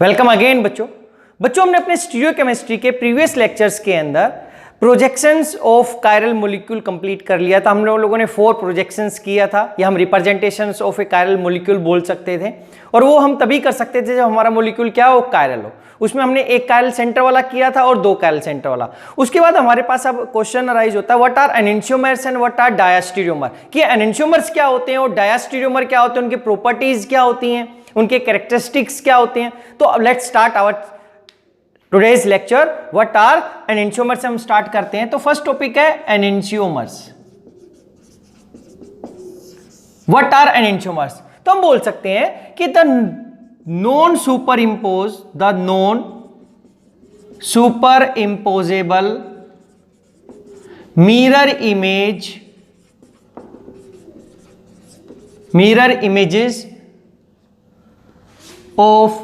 Welcome again बच्चों हमने अपने स्टीरियोकेमिस्ट्री के प्रीवियस लेक्चर्स के अंदर projections of chiral molecule complete कर लिया था। हम लोगों ने 4 प्रोजेक्शंस किया था, या हम representations of A chiral molecule बोल सकते थे, और वो हम तभी कर सकते थे जब हमारा मॉलिक्यूल क्या हो, कायरल हो। उसमें हमने एक कायरल सेंटर वाला किया था और 2 कायरल सेंटर वाला। उसके बाद हमारे पास अब क्वेश्चन अराइज होता है, what are enantiomers and what are diastereomer, कि एनेंटियोमर्स क्या होते हैं और डायस्टेरियोमर क्या होते हैं, उनकी प्रॉपर्टीज क्या होती हैं, उनके कैरेक्टरिस्टिक्स क्या होते हैं। तो अब let's start our today's lecture, what are enantiomers. हम स्टार्ट करते हैं। तो फर्स्ट टॉपिक है एनेंटियोमर्स। व्हाट आर एनेंटियोमर्स, तो हम बोल सकते हैं कि the non superimposable mirror images of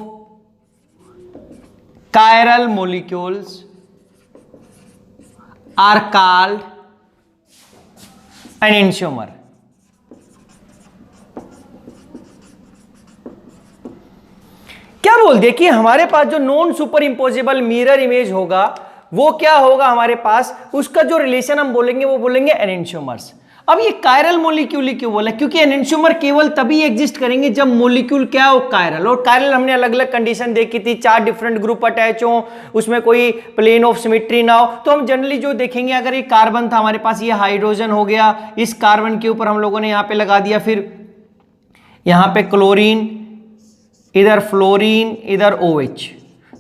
chiral molecules are called enantiomer। क्या बोल दिया कि हमारे पास जो non superimposable mirror image होगा वो क्या होगा हमारे पास, उसका जो रिलेशन हम बोलेंगे वो बोलेंगे एनेंटियोमर्स। अब ये कायरल मॉलिक्यूल क्यों बोला, क्योंकि एनेंटियोमर केवल तभी एग्जिस्ट करेंगे जब मॉलिक्यूल क्या हो, कायरल। और कायरल हमने अलग अलग कंडीशन देखी थी, 4 डिफरेंट ग्रुप अटैच हो, उसमें कोई प्लेन ऑफ सिमेट्री ना हो। तो हम जनरली जो देखेंगे, अगर ये कार्बन था हमारे पास, ये हाइड्रोजन हो गया, इस कार्बन के ऊपर हम लोगों ने यहां पे लगा दिया, फिर यहां पे क्लोरीन, इधर फ्लोरीन, इधर OH,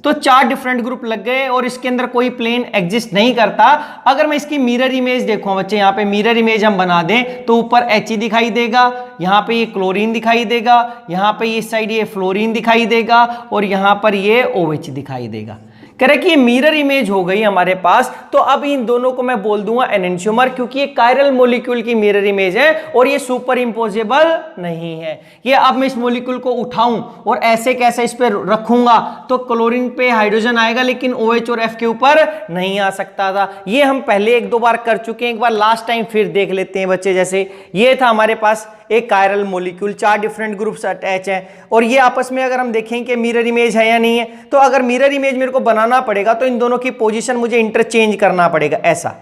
तो 4 डिफरेंट ग्रुप लग गए और इसके अंदर कोई प्लेन एग्जिस्ट नहीं करता। अगर मैं इसकी मिरर इमेज देखूं बच्चे, यहाँ पे मिरर इमेज हम बना दें तो ऊपर He दिखाई देगा, यहाँ पे ये क्लोरीन दिखाई देगा, यहाँ पे इस साइड ये फ्लोरीन दिखाई देगा, और यहाँ पर ये OH दिखाई देगा। कह रहे कि ये मिरर इमेज हो गई हमारे पास। तो अब इन दोनों को मैं बोल दूंगा एनेंटियोमर, क्योंकि ये कायरल मॉलिक्यूल की मिरर इमेज है और ये सुपर इंपोजेबल नहीं है। ये अब मैं इस मॉलिक्यूल को उठाऊं और ऐसे कैसे इस पे रखूंगा तो क्लोरीन पे हाइड्रोजन आएगा, लेकिन OH और F के ऊपर नहीं आ सकता था। ये हम पहले 1-2 बार कर चुके हैं, एक बार लास्ट टाइम फिर देख लेते हैं बच्चे। जैसे ये था हमारे पास एक chiral molecule, 4 different groups attach हैं, और ये आपस में अगर हम देखें कि मिरर इमेज है या नहीं है, तो अगर मिरर इमेज मेरे को बनाना पड़ेगा तो इन दोनों की पोजीशन मुझे इंटरचेंज करना पड़ेगा, ऐसा।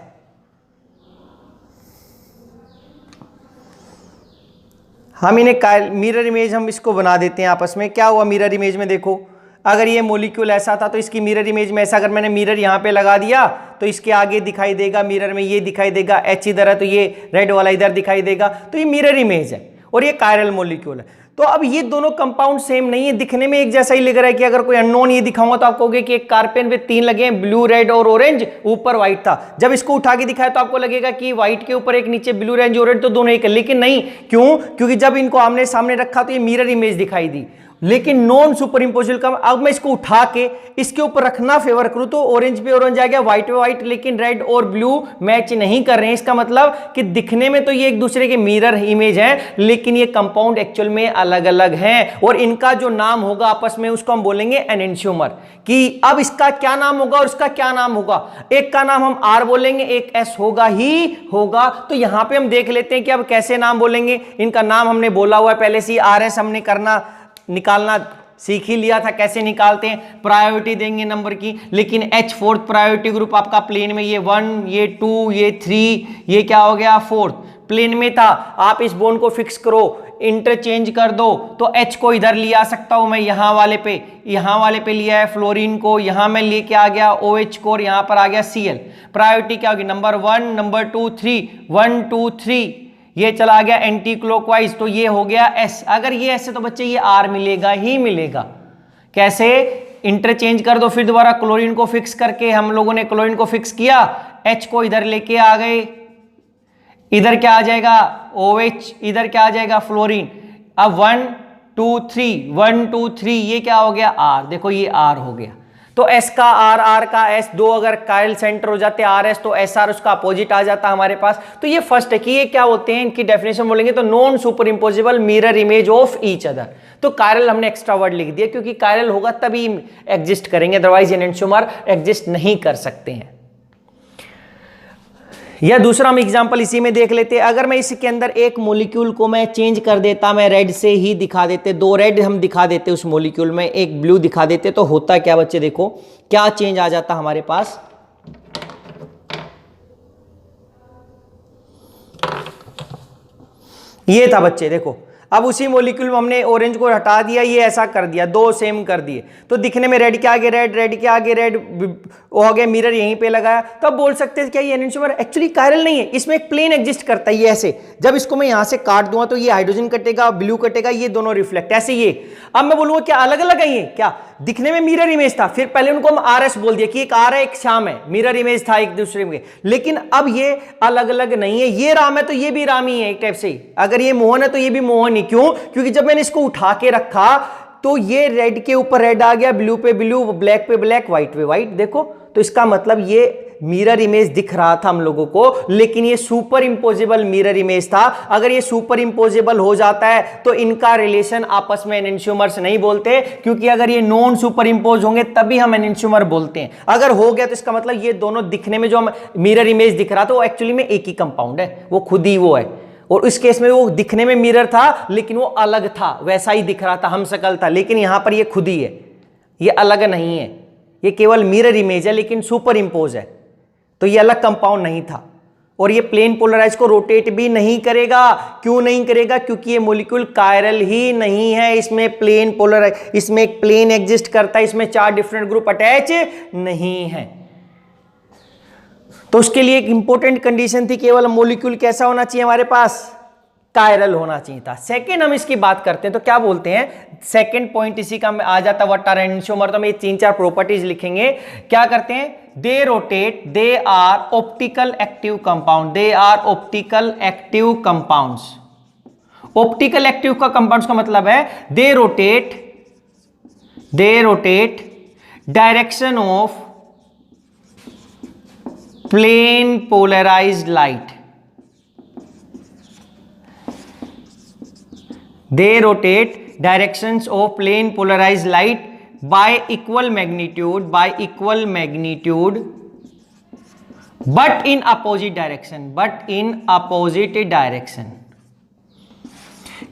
हम इन्हें मिरर इमेज हम इसको बना देते हैं आपस में। क्या हुआ मिरर इमेज में, देखो अगर ये मॉलिक्यूल ऐसा था तो इसकी मिरर इमेज में ऐसा, अगर मैंने मिरर यहां पे लगा दिया तो इसके आगे दिखाई देगा, मिरर में ये दिखाई देगा, H इधर है तो ये रेड वाला इधर दिखाई देगा, तो ये मिरर इमेज है और ये कायरल मॉलिक्यूल है। तो अब ये दोनों कंपाउंड सेम नहीं है, दिखने में एक जैसा ही लग रहा है। कि अगर कोई अननोन ये दिखाऊंगा तो आप कहोगे कि एक कार्पेन पे 3 लगे हैं, ब्लू, रेड और ऑरेंज, ऊपर व्हाइट था। जब इसको उठा के दिखाया तो आपको लगेगा कि व्हाइट के ऊपर एक, नीचे ब्लू, रेड, ऑरेंज, तो दोनों एक है। लेकिन नहीं, क्यों? क्योंकि जब इनको आमने सामने रखा तो ये मिरर इमेज दिखाई दी, लेकिन नॉन सुपर इंपोजिबल का। अब मैं इसको उठा के इसके ऊपर रखना फेवर करूं तो ऑरेंज पे ऑरेंज आ गया, व्हाइट पे व्हाइट, लेकिन रेड और ब्लू मैच नहीं कर रहे हैं। इसका मतलब कि दिखने में तो ये एक दूसरे के मिरर इमेज है, लेकिन ये कंपाउंड एक्चुअल में अलग अलग हैं, और इनका जो नाम होगा आपस में उसको हम बोलेंगे एनेंटियोमर। कि अब इसका क्या नाम होगा और इसका क्या नाम होगा, एक का नाम हम R बोलेंगे, एक S होगा ही होगा। तो यहां पे हम देख लेते हैं कि अब कैसे नाम बोलेंगे। इनका नाम हमने बोला हुआ है पहले से, RS हमने निकालना सीख ही लिया था, कैसे निकालते हैं, प्रायोरिटी देंगे नंबर की। लेकिन H 4th प्रायोरिटी ग्रुप आपका प्लेन में, ये 1, ये 2, ये 3, ये क्या हो गया 4th प्लेन में था। आप इस बॉन्ड को फिक्स करो, इंटरचेंज कर दो, तो H को इधर ले आ सकता हूं मैं, यहां वाले पे लिया है फ्लोरीन को, यहां मैं लेके आ गया OH को, और यहां पर आ गया Cl। प्रायोरिटी क्या होगी, नंबर 1, नंबर 2, 3, 1, 2, 3, ये चला गया एंटी क्लॉकवाइज, तो ये हो गया S। अगर ये S है तो बच्चे ये R मिलेगा ही मिलेगा। कैसे? इंटरचेंज कर दो, फिर दोबारा क्लोरीन को फिक्स करके, हम लोगों ने क्लोरीन को फिक्स किया, H को इधर लेके आ गए, इधर क्या आ जाएगा OH, इधर क्या आ जाएगा फ्लोरीन। अब 1, 2, 3, 1, 2, 3, ये क्या हो गया R, देखो ये R हो गया। तो S का R, R का S, 2 अगर कायरल सेंटर हो जाते RS तो SR उसका अपोजिट आ जाता हमारे पास। तो ये फर्स्ट है कि ये क्या होते हैं, इनकी डेफिनेशन बोलेंगे तो non superimposable mirror image of each other. तो कायरल हमने एक्स्ट्रा वर्ड लिख दिया, क्योंकि कायरल होगा तभी एग्जिस्ट करेंगे, अदरवाइज एनेंटियोमर एग्जिस्ट नहीं कर सकते हैं। या दूसरा हम एग्जांपल इसी में देख लेते हैं। अगर मैं इसके अंदर एक मॉलिक्यूल को मैं चेंज कर देता, मैं रेड से ही दिखा देते, 2 रेड हम दिखा देते उस मॉलिक्यूल में, एक ब्लू दिखा देते, तो होता क्या बच्चे, देखो क्या चेंज आ जाता हमारे पास। ये था बच्चे, देखो अब उसी मॉलिक्यूल में हमने ऑरेंज को हटा दिया, ये ऐसा कर दिया, 2 सेम कर दिए, तो दिखने में रेड के आगे रेड, रेड के आगे रेड हो गया, मिरर यहीं पे लगाया, तो अब बोल सकते हैं क्या ये एनेंटियोमर एक्चुअली कायरल नहीं है, इसमें एक प्लेन एग्जिस्ट करता है, ये ऐसे, जब इसको मैं यहां से काट दूंगा तो ये हाइड्रोजन कटेगा, ब्लू कटेगा, ये दोनों रिफ्लेक्ट, ऐसे ये। अब मैं बोलूंगा क्या अलग अलग है ये, क्या दिखने में मिरर इमेज था, फिर पहले उनको हम RS बोल दिया कि एक आर है एक श्याम है, मिरर इमेज था एक दूसरे में, लेकिन अब ये अलग अलग नहीं है, ये राम है तो ये भी राम ही है एक टाइप से, अगर ये मोहन है तो ये भी मोहन ही। क्यों? क्योंकि जब मैंने इसको उठा के रखा तो ये रेड के ऊपर रेड आ गया, ब्लू पे ब्लू, ब्लैक पे ब्लैक, व्हाइट पे व्हाइट, देखो तो इसका मतलब ये मिरर इमेज दिख रहा था हम लोगों को, लेकिन ये सुपर इंपोजेबल मिरर इमेज था। अगर ये सुपर इंपोजेबल हो जाता है तो इनका रिलेशन आपस में एनेंटियोमर्स नहीं बोलते, क्योंकि अगर ये नॉन सुपर इंपोज होंगे तभी हम एनेंटियोमर बोलते हैं। अगर हो गया तो इसका मतलब ये दोनों दिखने में जो हम मिरर इमेज दिख रहा था वो एक्चुअली में एक ही कंपाउंड है, वो खुद ही वो है, और इस केस में वो दिखने में मिरर था लेकिन वो अलग था, वैसा ही दिख रहा था, हम शकल था, लेकिन यहां पर ये खुद ही है, ये अलग नहीं है, ये केवल मिरर इमेज है लेकिन सुपर इंपोज है, तो ये अलग कंपाउंड नहीं था। और ये प्लेन पोलराइज को रोटेट भी नहीं करेगा। क्यों नहीं करेगा? क्योंकि ये मॉलिक्यूल कायरल ही नहीं है, इसमें प्लेन पोलराइज, इसमें एक प्लेन एग्जिस्ट करता है, इसमें 4 डिफरेंट ग्रुप अटैच नहीं है। तो उसके लिए एक इंपॉर्टेंट कंडीशन थी, केवल मॉलिक्यूल कैसा होना चाहिए हमारे पास, कायरल होना चाहिए था। सेकंड हम इसकी बात करते हैं तो क्या बोलते हैं, सेकंड पॉइंट इसी का आ जाता, व्हाट आर एनेंटियोमर, तो हम ये 3-4 प्रॉपर्टीज लिखेंगे। क्या करते हैं, they rotate, they are optical active compound, they are optical active compounds. Optical active का कंपाउंड्स का मतलब है they rotate direction of plane polarised light, they rotate directions of plane polarized light by equal magnitude but in opposite direction,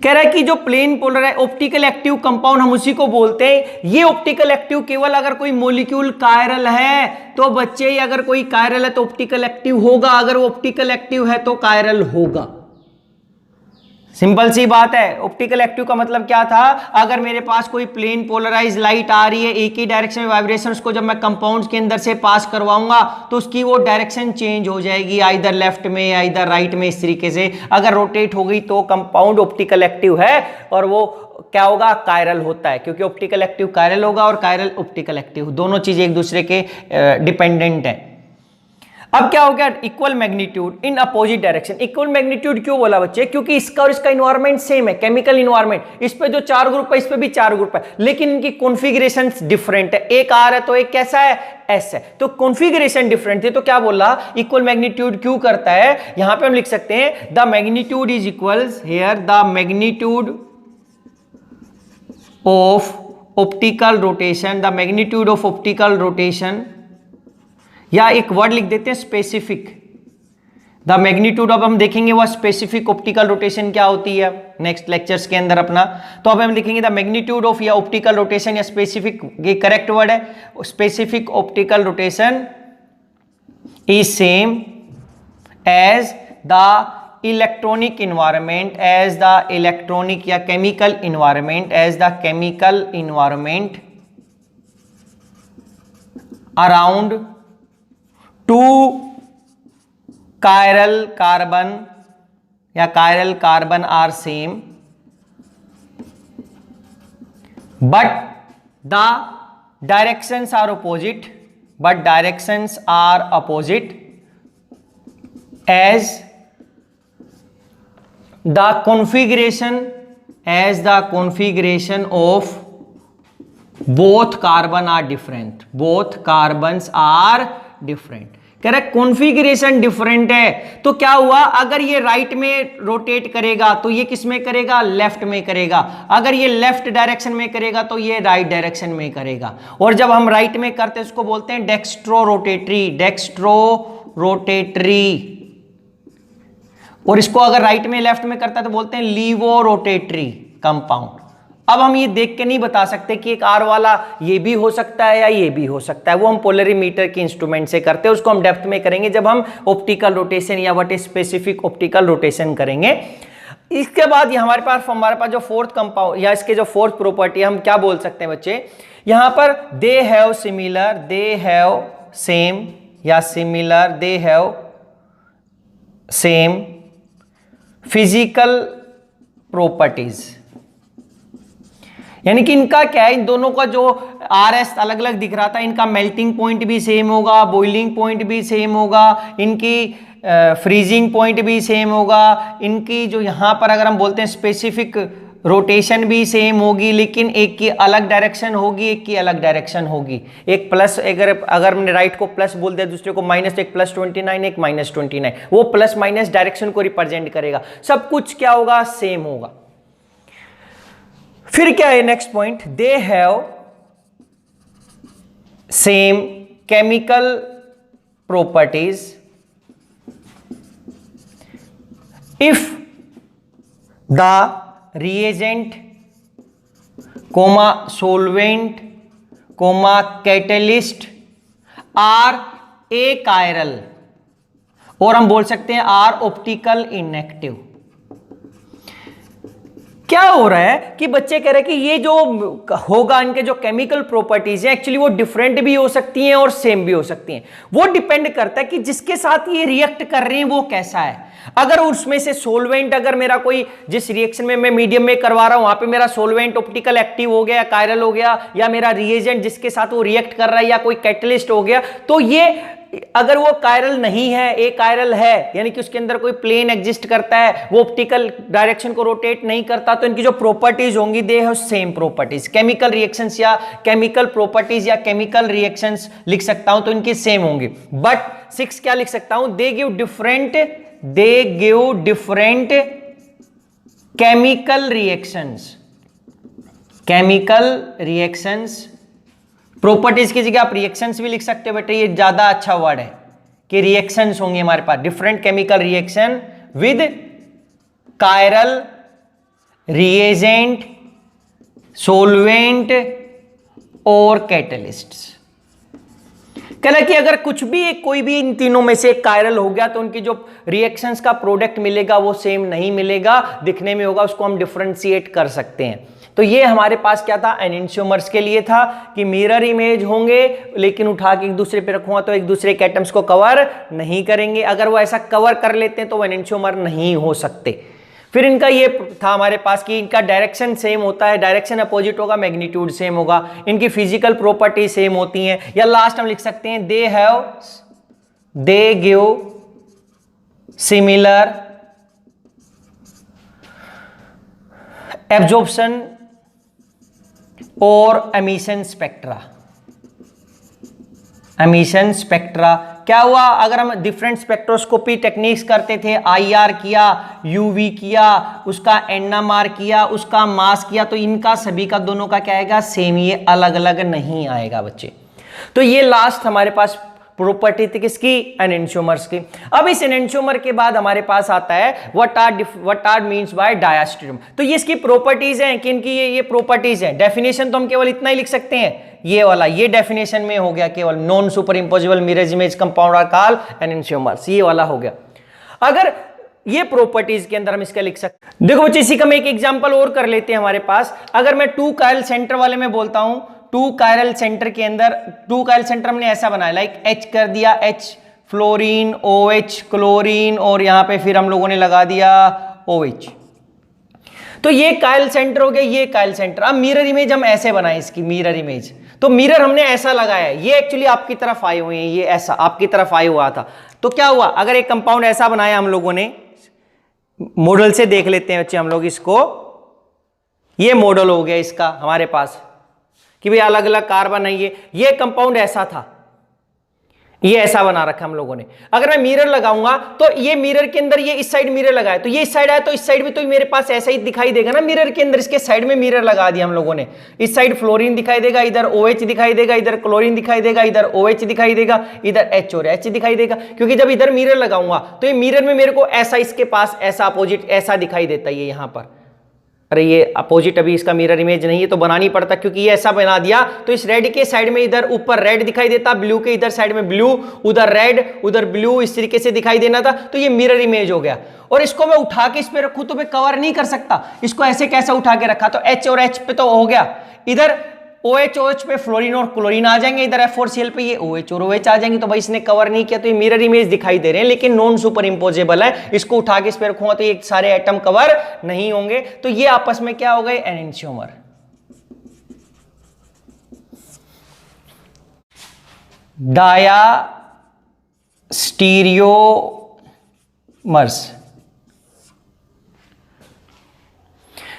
कह रहा है कि जो plane polarise optical active compound हम उसी को बोलते हैं। ये ऑप्टिकल एक्टिव केवल अगर कोई मॉलिक्यूल कायरल है तो बच्चे, अगर कोई कायरल है तो ऑप्टिकल एक्टिव होगा, अगर वो ऑप्टिकल एक्टिव है तो कायरल होगा। सिंपल सी बात है। ऑप्टिकल एक्टिव का मतलब क्या था, अगर मेरे पास कोई प्लेन पोलराइज लाइट आ रही है एक ही डायरेक्शन में वाइब्रेशंस को जब मैं कंपाउंड्स के अंदर से पास करवाऊंगा तो उसकी वो डायरेक्शन चेंज हो जाएगी, आइदर लेफ्ट में या इधर राइट में, इस तरीके से। अगर रोटेट हो गई तो कंपाउंड ऑप्टिकल एक्टिव है और वो क्या होगा, कायरल होता है, क्योंकि ऑप्टिकल एक्टिव कायरल होगा और कायरल ऑप्टिकल एक्टिव, दोनों चीजें एक दूसरे के डिपेंडेंट है। अब क्या हो गया, equal magnitude in opposite direction. Equal magnitude क्यों बोला बच्चे, क्योंकि इसका और इसका इन्वायरमेंट सेम है, केमिकल इन्वायरमेंट। इस पे जो 4 ग्रुप है इस पे भी 4 ग्रुप है, लेकिन इनकी कॉन्फ़िगरेशन डिफरेंट है। एक आर है तो एक कैसा है, एस है, तो कॉन्फ़िगरेशन डिफरेंट थी। तो क्या बोला, इक्वल मैग्नीट्यूड क्यों करता है, यहां पे हम लिख सकते हैं the magnitude is equals here the magnitude of optical rotation, the magnitude of optical rotation, या एक वर्ड लिख देते हैं स्पेसिफिक, द मैग्नीट्यूड। अब हम देखेंगे वह स्पेसिफिक ऑप्टिकल रोटेशन क्या होती है नेक्स्ट लेक्चर्स के अंदर अपना। तो अब हम लिखेंगे द मैग्नीट्यूड ऑफ या ऑप्टिकल रोटेशन, या स्पेसिफिक, ये करेक्ट वर्ड है, specific optical rotation is same as the electronic environment, as the electronic या chemical environment, as the chemical environment around 2 chiral carbon या chiral carbon are same but the directions are opposite, as the configuration of both carbon are different, कह रहा है configuration different है। तो क्या हुआ, अगर ये राइट में रोटेट करेगा तो ये किस में करेगा, लेफ्ट में करेगा। अगर ये लेफ्ट डायरेक्शन में करेगा तो ये राइट डायरेक्शन में करेगा। और जब हम राइट में करते हैं उसको बोलते हैं डेक्स्ट्रो रोटेटरी और इसको अगर राइट में लेफ्ट में करता है तो बोलते हैं लीवो रोटेटरी कंपाउंड। अब हम ये देख के नहीं बता सकते कि एक आर वाला ये भी हो सकता है या ये भी हो सकता है, वो हम पोलरीमीटर के इंस्ट्रूमेंट से करते हैं, उसको हम डेप्थ में करेंगे जब हम ऑप्टिकल रोटेशन या what is specific optical rotation करेंगे। इसके बाद ये हमारे पास जो फोर्थ कंपाउंड या इसके जो फोर्थ प्रॉपर्टी हम क्या बोल सकते हैं बच्चे, यहां पर they have similar, they have same या similar, they have same physical properties, यानी कि इनका क्या है, इन दोनों का जो आरएस अलग अलग दिख रहा था, इनका मेल्टिंग पॉइंट भी सेम होगा, बॉइलिंग पॉइंट भी सेम होगा, इनकी फ्रीजिंग पॉइंट भी सेम होगा, इनकी जो यहां पर अगर हम बोलते हैं स्पेसिफिक रोटेशन भी सेम होगी, लेकिन एक की अलग डायरेक्शन होगी, एक की अलग डायरेक्शन होगी। एक प्लस, अगर हमने राइट को प्लस बोल दिया, दूसरे को माइनस, एक +29 एक -29, वो प्लस माइनस डायरेक्शन को रिप्रेजेंट करेगा। सब कुछ क्या होगा, सेम होगा। फिर क्या है next point, they have same chemical properties if the reagent, solvent, catalyst are achiral, और हम बोल सकते हैं are optical inactive। क्या हो रहा है कि बच्चे कह रहे हैं कि ये जो होगा, इनके जो केमिकल प्रॉपर्टीज हैं एक्चुअली वो डिफरेंट भी हो सकती हैं और सेम भी हो सकती हैं। वो डिपेंड करता है कि जिसके साथ ये रिएक्ट कर रहे हैं वो कैसा है। अगर उसमें से सोलवेंट, अगर मेरा कोई जिस रिएक्शन में मैं मीडियम में करवा रहा हूं वहां पे मेरा सोलवेंट ऑप्टिकल एक्टिव हो गया, कायरल हो गया, या मेरा रिएजेंट जिसके साथ वो रिएक्ट कर रहा है या कोई कैटलिस्ट हो गया, तो ये अगर वो कायरल नहीं है, ए कायरल है, यानी कि उसके अंदर कोई प्लेन एग्जिस्ट करता है, वो ऑप्टिकल डायरेक्शन को रोटेट नहीं करता, तो इनकी जो प्रॉपर्टीज होंगी दे have same properties. Chemical reactions या केमिकल प्रॉपर्टीज या केमिकल रिएक्शंस लिख सकता हूं तो इनकी सेम होंगी। बट 6 क्या लिख सकता हूं, they give different chemical reactions. Properties की जगह आप रिएक्शंस भी लिख सकते हो बेटे, ये ज्यादा अच्छा वर्ड है कि रिएक्शंस होंगे हमारे पास, different chemical reaction with chiral, reagent, solvent और कैटलिस्ट्स। कहना कि अगर कुछ भी कोई भी इन तीनों में से एक कायरल हो गया तो उनकी जो रिएक्शंस का प्रोडक्ट मिलेगा वो सेम नहीं मिलेगा, दिखने में होगा, उसको हम डिफरेंशिएट कर सकते हैं। तो ये हमारे पास क्या था, एनेंटियोमर्स के लिए था कि मिरर इमेज होंगे, लेकिन उठा के एक दूसरे पे रखूंगा तो एक दूसरे के एटम्स को कवर नहीं करेंगे। अगर वो ऐसा कवर कर लेते हैं तो वो एनेंटियोमर नहीं हो सकते। फिर इनका ये था हमारे पास कि इनका डायरेक्शन सेम होता है, डायरेक्शन अपोजिट होगा, मैग्नीट्यूड सेम होगा, इनकी फिजिकल प्रॉपर्टी सेम होती हैं। या लास्ट हम लिख सकते हैं दे गिव सिमिलर एब्जॉर्प्शन और एमिशन स्पेक्ट्रा। क्या हुआ, अगर हम डिफरेंट स्पेक्ट्रोस्कोपी टेक्निक्स करते थे, IR किया, UV किया, उसका NMR किया, उसका मास किया, तो इनका सभी का दोनों का क्या आएगा, सेम, ये अलग अलग नहीं आएगा बच्चे। तो ये लास्ट हमारे पास प्रॉपर्टी थी किसकी, एनेंटियोमर्स की। अब इस एनेंटियोमर के बाद हमारे पास आता है व्हाट आर मींस बाय डायस्टेरियम। तो ये इसकी प्रॉपर्टीज हैं कि इनकी ये प्रॉपर्टीज हैं। डेफिनेशन तो हम केवल इतना ही लिख सकते हैं, ये वाला, ये डेफिनेशन में हो गया केवल, non superimposable mirror image compound are called enantiomers, ये वाला हो गया। अगर ये प्रॉपर्टीज के अंदर हम इसका लिख सकते हैं। देखो बच्चे, इसी का मैं एक एग्जांपल और कर लेते हैं हमारे पास। अगर मैं 2 कायरल सेंटर वाले में बोलता हूं, 2 कायरल सेंटर के अंदर 2 कायरल सेंटर हमने ऐसा बनाया, लाइक H कर दिया, H फ्लोरीन, OH क्लोरीन, और यहां पे फिर हम लोगों ने लगा दिया OH। तो ये कायल सेंटर हो गया, ये कायल सेंटर। अब मिरर इमेज हम ऐसे बनाए, इसकी मिरर इमेज, तो मिरर हमने ऐसा लगाया है, ये एक्चुअली आपकी तरफ आए हुए हैं, ये ऐसा आपकी तरफ आए हुआ था। तो क्या हुआ, अगर एक कंपाउंड ऐसा बनाया हम लोगों ने, मॉडल से देख लेते हैं बच्चे हम लोग इसको, ये मॉडल हो गया इसका हमारे पास कि भाई अलग अलग कार्बन है, ये कंपाउंड ऐसा था, ये ऐसा बना रखा हम लोगों ने। अगर मैं मिरर लगाऊंगा तो ये मिरर के अंदर ये इस साइड मिरर लगाया तो ये इस साइड आया तो इस साइड भी तो मेरे पास ऐसा ही दिखाई देगा ना मिरर के अंदर। इसके साइड में मिरर लगा दिया हम लोगों ने। इस साइड फ्लोरीन दिखाई देगा, इधर OH दिखाई देगा, इधर क्लोरीन दिखाई देगा, इधर OH दिखाई देगा, इधर H और H दिखाई देगा। क्योंकि जब इधर मिरर लगाऊंगा तो ये मिरर में मेरे को ऐसा इसके पास ऐसा अपोजिट ऐसा दिखाई देता है ये यहां पर। अरे ये अपोजिट अभी इसका मिरर इमेज नहीं है तो बनानी पड़ता, क्योंकि ये ऐसा बना दिया तो इस रेड के साइड में इधर ऊपर रेड दिखाई देता, ब्लू के इधर साइड में ब्लू, उधर रेड उधर ब्लू, इस तरीके से दिखाई देना था। तो ये मिरर इमेज हो गया। और इसको मैं उठा के इस पे रखूं तो मैं कवर नहीं कर सकता। इसको ऐसे कैसे उठा के रखा तो H और H पे तो हो गया, इधर OH OH पे फ्लोरीन और क्लोरीन आ जाएंगे, इधर F4Cl पे ये OH और OH आ जाएंगे। तो भाई इसने कवर नहीं किया तो ये मिरर इमेज दिखाई दे रहे हैं लेकिन नॉन सुपर इंपोजेबल है। इसको उठा के इस पे रखूंगा तो ये सारे एटम कवर नहीं होंगे। तो ये आपस में क्या हो गए, एनेंशियोमर। डायास्टीरियोमर्स।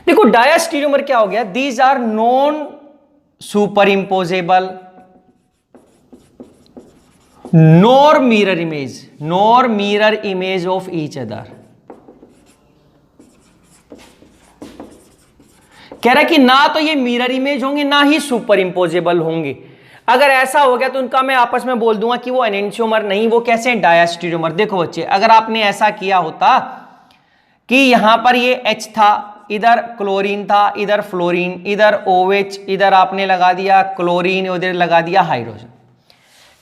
देखो डायास्टीरियोमर क्या हो गया, these are non superimposable nor mirror image of each other. कह रहा है कि ना तो ये मिरर इमेज होंगे ना ही सुपर इंपोजेबल होंगे। अगर ऐसा हो गया तो उनका मैं आपस में बोल दूंगा कि वो एनेंशियोमर नहीं, वो कैसे हैं, डायास्टीरियोमर। देखो बच्चे, अगर आपने ऐसा किया होता कि यहां पर ये H था, इधर क्लोरीन था, इधर फ्लोरीन, इधर OH, इधर आपने लगा दिया क्लोरीन, उधर लगा दिया हाइड्रोजन,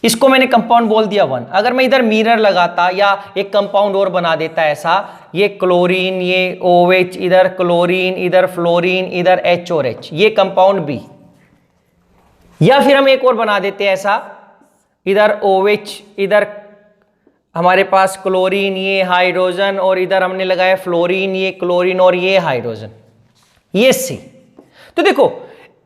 इसको मैंने कंपाउंड बोल दिया 1। अगर मैं इधर मिरर लगाता या एक कंपाउंड और बना देता ऐसा, ये क्लोरीन, ये OH, इधर क्लोरीन, इधर फ्लोरीन, इधर H और H, ये कंपाउंड B। या फिर हम एक और बना देते ऐसा, इधर OH, इधर हमारे पास क्लोरीन, ये हाइड्रोजन, और इधर हमने लगाया फ्लोरीन, ये क्लोरीन और ये हाइड्रोजन, ये C। तो देखो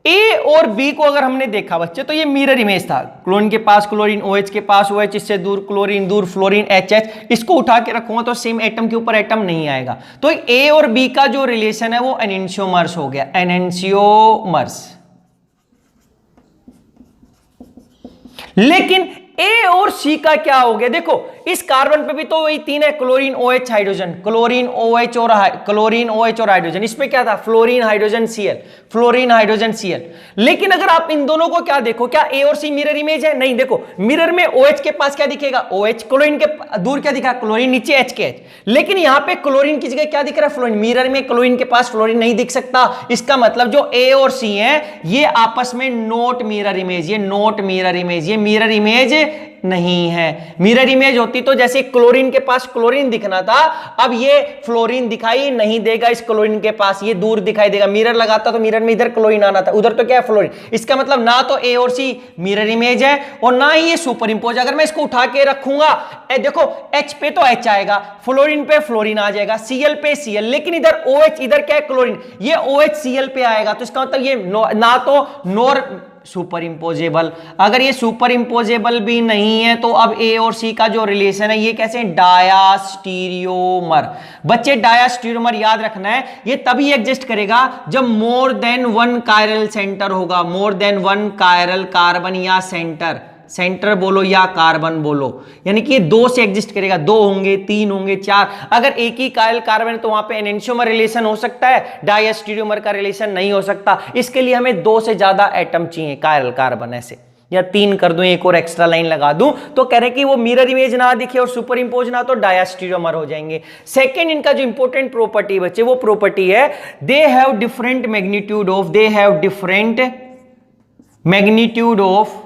A और B को अगर हमने देखा बच्चे तो ये मिरर इमेज था। क्लोरीन के पास क्लोरीन, OH के पास OH, इससे दूर क्लोरीन, दूर फ्लोरीन, HH। इसको उठा के रखूंगा तो सेम एटम के ऊपर एटम नहीं आएगा। तो A और B का जो रिलेशन है वो एनेंशियोमर्स हो गया, एनेंशियोमर्स। लेकिन A और C का क्या हो गया, देखो इस कार्बन पे भी तो वही तीन है, chlorine OH hydrogen, chlorine OH और हाइड्रोजन। इसमें क्या था, fluorine hydrogen Cl, fluorine hydrogen Cl। लेकिन अगर आप इन दोनों को क्या देखो, क्या A और C मिरर इमेज है, नहीं। देखो मिरर में OH के पास क्या दिखेगा, OH, क्लोरीन के दूर क्या दिखा, क्लोरीन, नीचे H के H। लेकिन यहां पे क्लोरीन की जगह क्या दिख रहा है, फ्लोरीन। मिरर में क्लोरीन के पास फ्लोरीन नहीं दिख सकता। इसका मतलब जो A और C है ये आपस में नॉट मिरर इमेज, ये नॉट मिरर इमेज, ये मिरर इमेज नहीं है। मिरर इमेज होती तो जैसे क्लोरीन के पास क्लोरीन दिखना था, अब ये फ्लोरीन दिखाई नहीं देगा इस क्लोरीन के पास, ये दूर दिखाई देगा। मिरर लगाता तो मिरर में इधर क्लोरीन आना था, उधर तो क्या है, फ्लोरीन। इसका मतलब ना तो A और C मिरर इमेज है और ना ही ये सुपर इंपोज। अगर मैं इसको उठा के रखूंगा, देखो H पे तो H आएगा, फ्लोरीन पे फ्लोरीन आ जाएगा, Cl पे Cl, लेकिन इधर OH, इधर क्या है, क्लोरीन, ये OH Cl पे आएगा। तो इसका मतलब ये ना तो नॉर सुपर इंपोजेबल। अगर ये सुपर इंपोजेबल भी नहीं है तो अब A और C का जो रिलेशन है ये कैसे, डायास्टीरियोमर। बच्चे डायास्टीरियोमर याद रखना है, ये तभी एग्जिस्ट करेगा जब मोर देन 1 कायरल सेंटर होगा, मोर देन 1 कायरल कार्बन या सेंटर, सेंटर बोलो या कार्बन बोलो, यानी कि ये 2 से एग्जिस्ट करेगा। 2 होंगे, 3 होंगे, 4। अगर एक ही कायरल कार्बन है तो वहां पे एनेंशियोमर रिलेशन हो सकता है, डायास्टीरियोमर का रिलेशन नहीं हो सकता। इसके लिए हमें 2 से ज्यादा एटम चाहिए कायरल कार्बन ऐसे, या 3 कर दूं, एक और एक्स्ट्रा लाइन लगा दूं तो कह रहे कि वो मिरर इमेज ना दिखे और सुपर इंपोज ना, तो डायास्टीरियोमर हो जाएंगे। सेकंड इनका जो इंपॉर्टेंट प्रॉपर्टी बच्चे, वो प्रॉपर्टी है दे have different magnitude of, they have different magnitude of,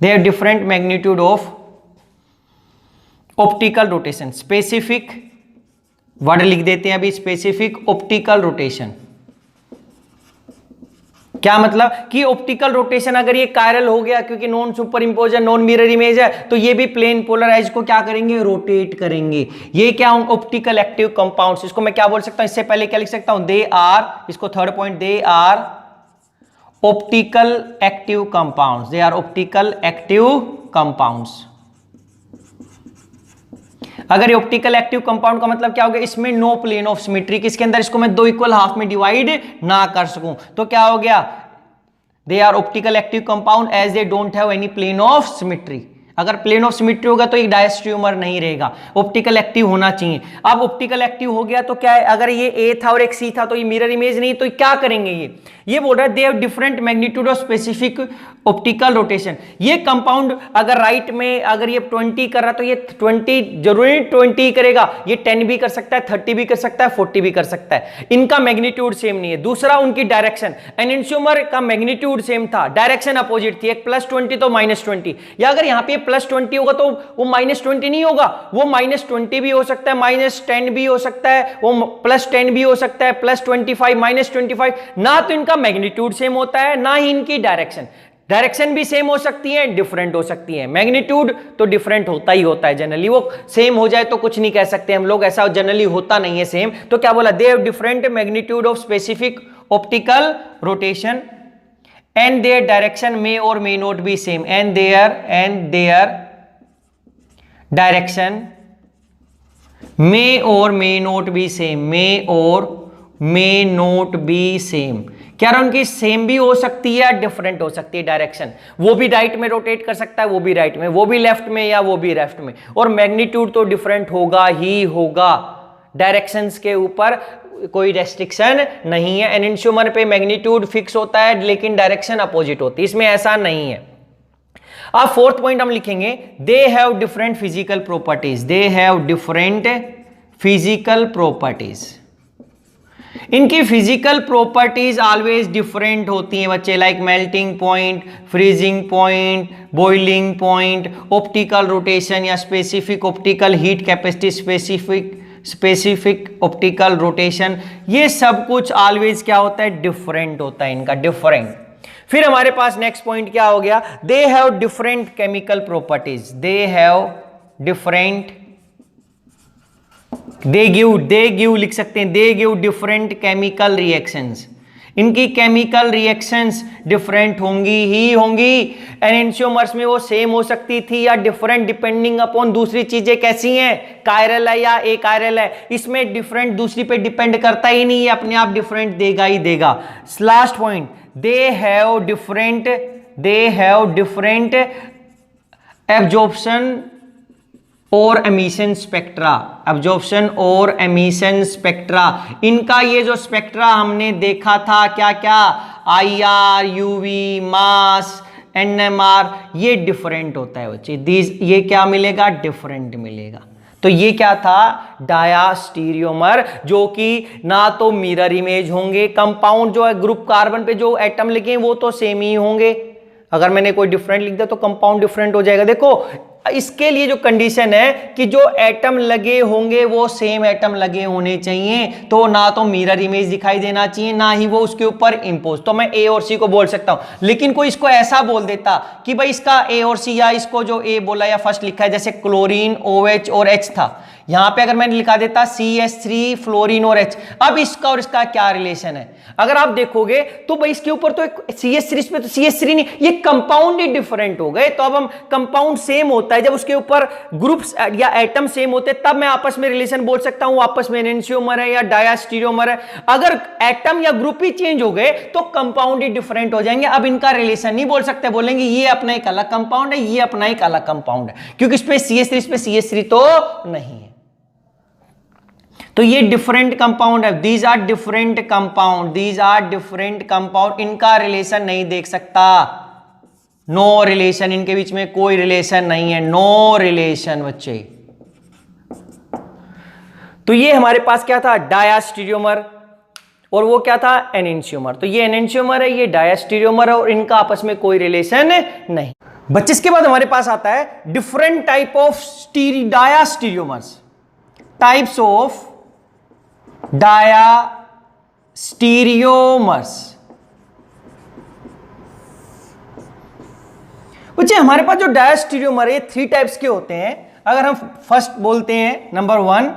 they have different magnitude of optical rotation। Specific word लिख देते हैं अभी, स्पेसिफिक ऑप्टिकल रोटेशन। क्या मतलब कि ऑप्टिकल रोटेशन अगर ये कायरल हो गया, क्योंकि नॉन सुपर इंपोज है, नॉन मिरर इमेज है, तो ये भी प्लेन पोलराइज को क्या करेंगे, रोटेट करेंगे। ये क्या होंगे, ऑप्टिकल एक्टिव कंपाउंड्स। इसको मैं क्या बोल सकता हूं, इससे पहले क्या लिख सकता हूं, दे आर, इसको third point, they are optical active compounds, they are optical active compounds. अगर ये ऑप्टिकल एक्टिव कंपाउंड का मतलब क्या हो गया, इसमें नो प्लेन ऑफ सिमेट्री, इसके अंदर इसको मैं 2 इक्वल हाफ में डिवाइड ना कर सकूं, तो क्या हो गया, they are optical active compound as they don't have any plane of symmetry. अगर प्लेन ऑफ सिमेट्री होगा तो एक डायस्ट्रियोमर नहीं रहेगा, ऑप्टिकल एक्टिव होना चाहिए। अब ऑप्टिकल एक्टिव हो गया तो क्या है, अगर ये ए था और एक सी था तो ये मिरर इमेज नहीं, तो क्या करेंगे, ये बोल रहा है दे have different magnitude of specific optical rotation. ये कंपाउंड अगर राइट में अगर ये 20 कर रहा तो ये 20 जरूरी 20 करेगा, ये 10 भी कर सकता है, 30 भी कर सकता है, 40 भी कर सकता है। इनका मैग्नीट्यूड सेम नहीं है। दूसरा उनकी डायरेक्शन, एनेंशियोमर का मैग्नीट्यूड सेम था, डायरेक्शन अपोजिट थी, एक +20 तो -20, या अगर यहाँ पे +20 होगा तो वो -20 नहीं होगा, वो -20 भी हो सकता है, -10 भी हो सकता है, वो +10 भी हो सकता है, +25 -25। ना तो इनका मैग्नीट्यूड सेम होता है, ना ही इनकी डायरेक्शन भी सेम हो सकती है, डिफरेंट हो सकती है। मैग्नीट्यूड तो डिफरेंट होता ही होता है जनरली, वो सेम हो जाए तो कुछ नहीं कह सकते हम लोग, ऐसा जनरली होता नहीं है सेम। तो क्या बोला, they have different magnitude of specific optical rotation and their direction may or may not be same, and their direction may or may not be same, may or may not be same. क्या उनकी same भी हो सकती है या different हो सकती है डायरेक्शन, वो भी राइट में रोटेट कर सकता है, वो भी राइट में, वो भी लेफ्ट में या वो भी लेफ्ट में, और मैग्नीट्यूड तो डिफरेंट होगा ही होगा। डायरेक्शंस के ऊपर कोई रेस्ट्रिक्शन नहीं है। एनेंशियोमर पे मैग्नीट्यूड फिक्स होता है लेकिन डायरेक्शन अपोजिट होती है, इसमें ऐसा नहीं है। अब फोर्थ पॉइंट हम लिखेंगे, they have different physical properties, they have different physical properties. इनकी फिजिकल प्रॉपर्टीज ऑलवेज डिफरेंट होती हैं बच्चे, like melting point, freezing point, boiling point, optical rotation या specific optical heat capacity, specific optical rotation, ये सब कुछ ऑलवेज क्या होता है, डिफरेंट होता है इनका, डिफरेंट। फिर हमारे पास नेक्स्ट पॉइंट क्या हो गया, दे have different chemical properties, they have different, they give लिख सकते हैं, they give different chemical reactions. इनकी केमिकल रिएक्शंस डिफरेंट होंगी ही होंगी। एनेंशियोमर्स में वो सेम हो सकती थी या डिफरेंट, डिपेंडिंग अपॉन दूसरी चीजें कैसी हैं, कायरल है या ए कायरल है, इसमें डिफरेंट दूसरी पे डिपेंड करता ही नहीं है, अपने आप डिफरेंट देगा ही देगा। Last point, they have different absorption और एमिशन स्पेक्ट्रा, एब्जॉर्प्शन और एमिशन स्पेक्ट्रा। इनका ये जो स्पेक्ट्रा हमने देखा था क्या क्या, IR, UV, मास, NMR, ये डिफरेंट होता है बच्चे। ये क्या मिलेगा, डिफरेंट मिलेगा। तो ये क्या था, डायास्टीरियोमर, जो कि ना तो मिरर इमेज होंगे, कंपाउंड जो है ग्रुप कार्बन पे जो एटम लिखे हैं वो तो सेम ही होंगे। अगर मैंने कोई डिफरेंट लिख दिया तो कंपाउंड डिफरेंट हो जाएगा। देखो इसके लिए जो कंडीशन है कि जो एटम लगे होंगे वो सेम एटम लगे होने चाहिए, तो ना तो मिरर इमेज दिखाई देना चाहिए, ना ही वो उसके ऊपर इंपोज। तो मैं ए और सी को बोल सकता हूं, लेकिन कोई इसको ऐसा बोल देता कि भाई इसका ए और सी, या इसको जो ए बोला या फर्स्ट लिखा है जैसे क्लोरीन OH और H था, यहां पे अगर मैंने लिखा देता CH3 फ्लोरीन और H, अब इसका और इसका क्या रिलेशन है, अगर आप देखोगे तो भाई इसके ऊपर तो एक CH3, इसमें तो CH3 नहीं, ये कंपाउंड ही डिफरेंट हो गए। तो अब हम कंपाउंड सेम होता है जब उसके ऊपर ग्रुप्स या एटम सेम होते हैं, तब मैं आपस में रिलेशन बोल सकता हूं आपस में एनेंशियोमर है या डायास्टीरियोमर है। अगर एटम या ग्रुप ही चेंज हो गए तो कंपाउंड ही डिफरेंट हो जाएंगे, अब इनका रिलेशन नहीं बोल सकते, बोलेंगे ये अपना एक अलग कंपाउंड है, ये अपना एक अलग कंपाउंड है, क्योंकि इसमें CH3 इसमें CH3 तो नहीं है। तो ये डिफरेंट कंपाउंड है, these are different compound, these are different compound, इनका रिलेशन नहीं देख सकता, नो रिलेशन, इनके बीच में कोई रिलेशन नहीं है, नो रिलेशन बच्चे। तो ये हमारे पास क्या था, डायास्टीरियोमर, और वो क्या था, एनेंशियोमर। तो ये एनेंशियोमर है, ये डायास्टीरियोमर है, और इनका आपस में कोई रिलेशन नहीं। बच्चे इसके बाद हमारे पास आता है different type of diastereomers, types of diastereomers. बच्चे हमारे पास जो डायास्टीरियोमर है 3 टाइप्स के होते हैं। अगर हम फर्स्ट बोलते हैं number 1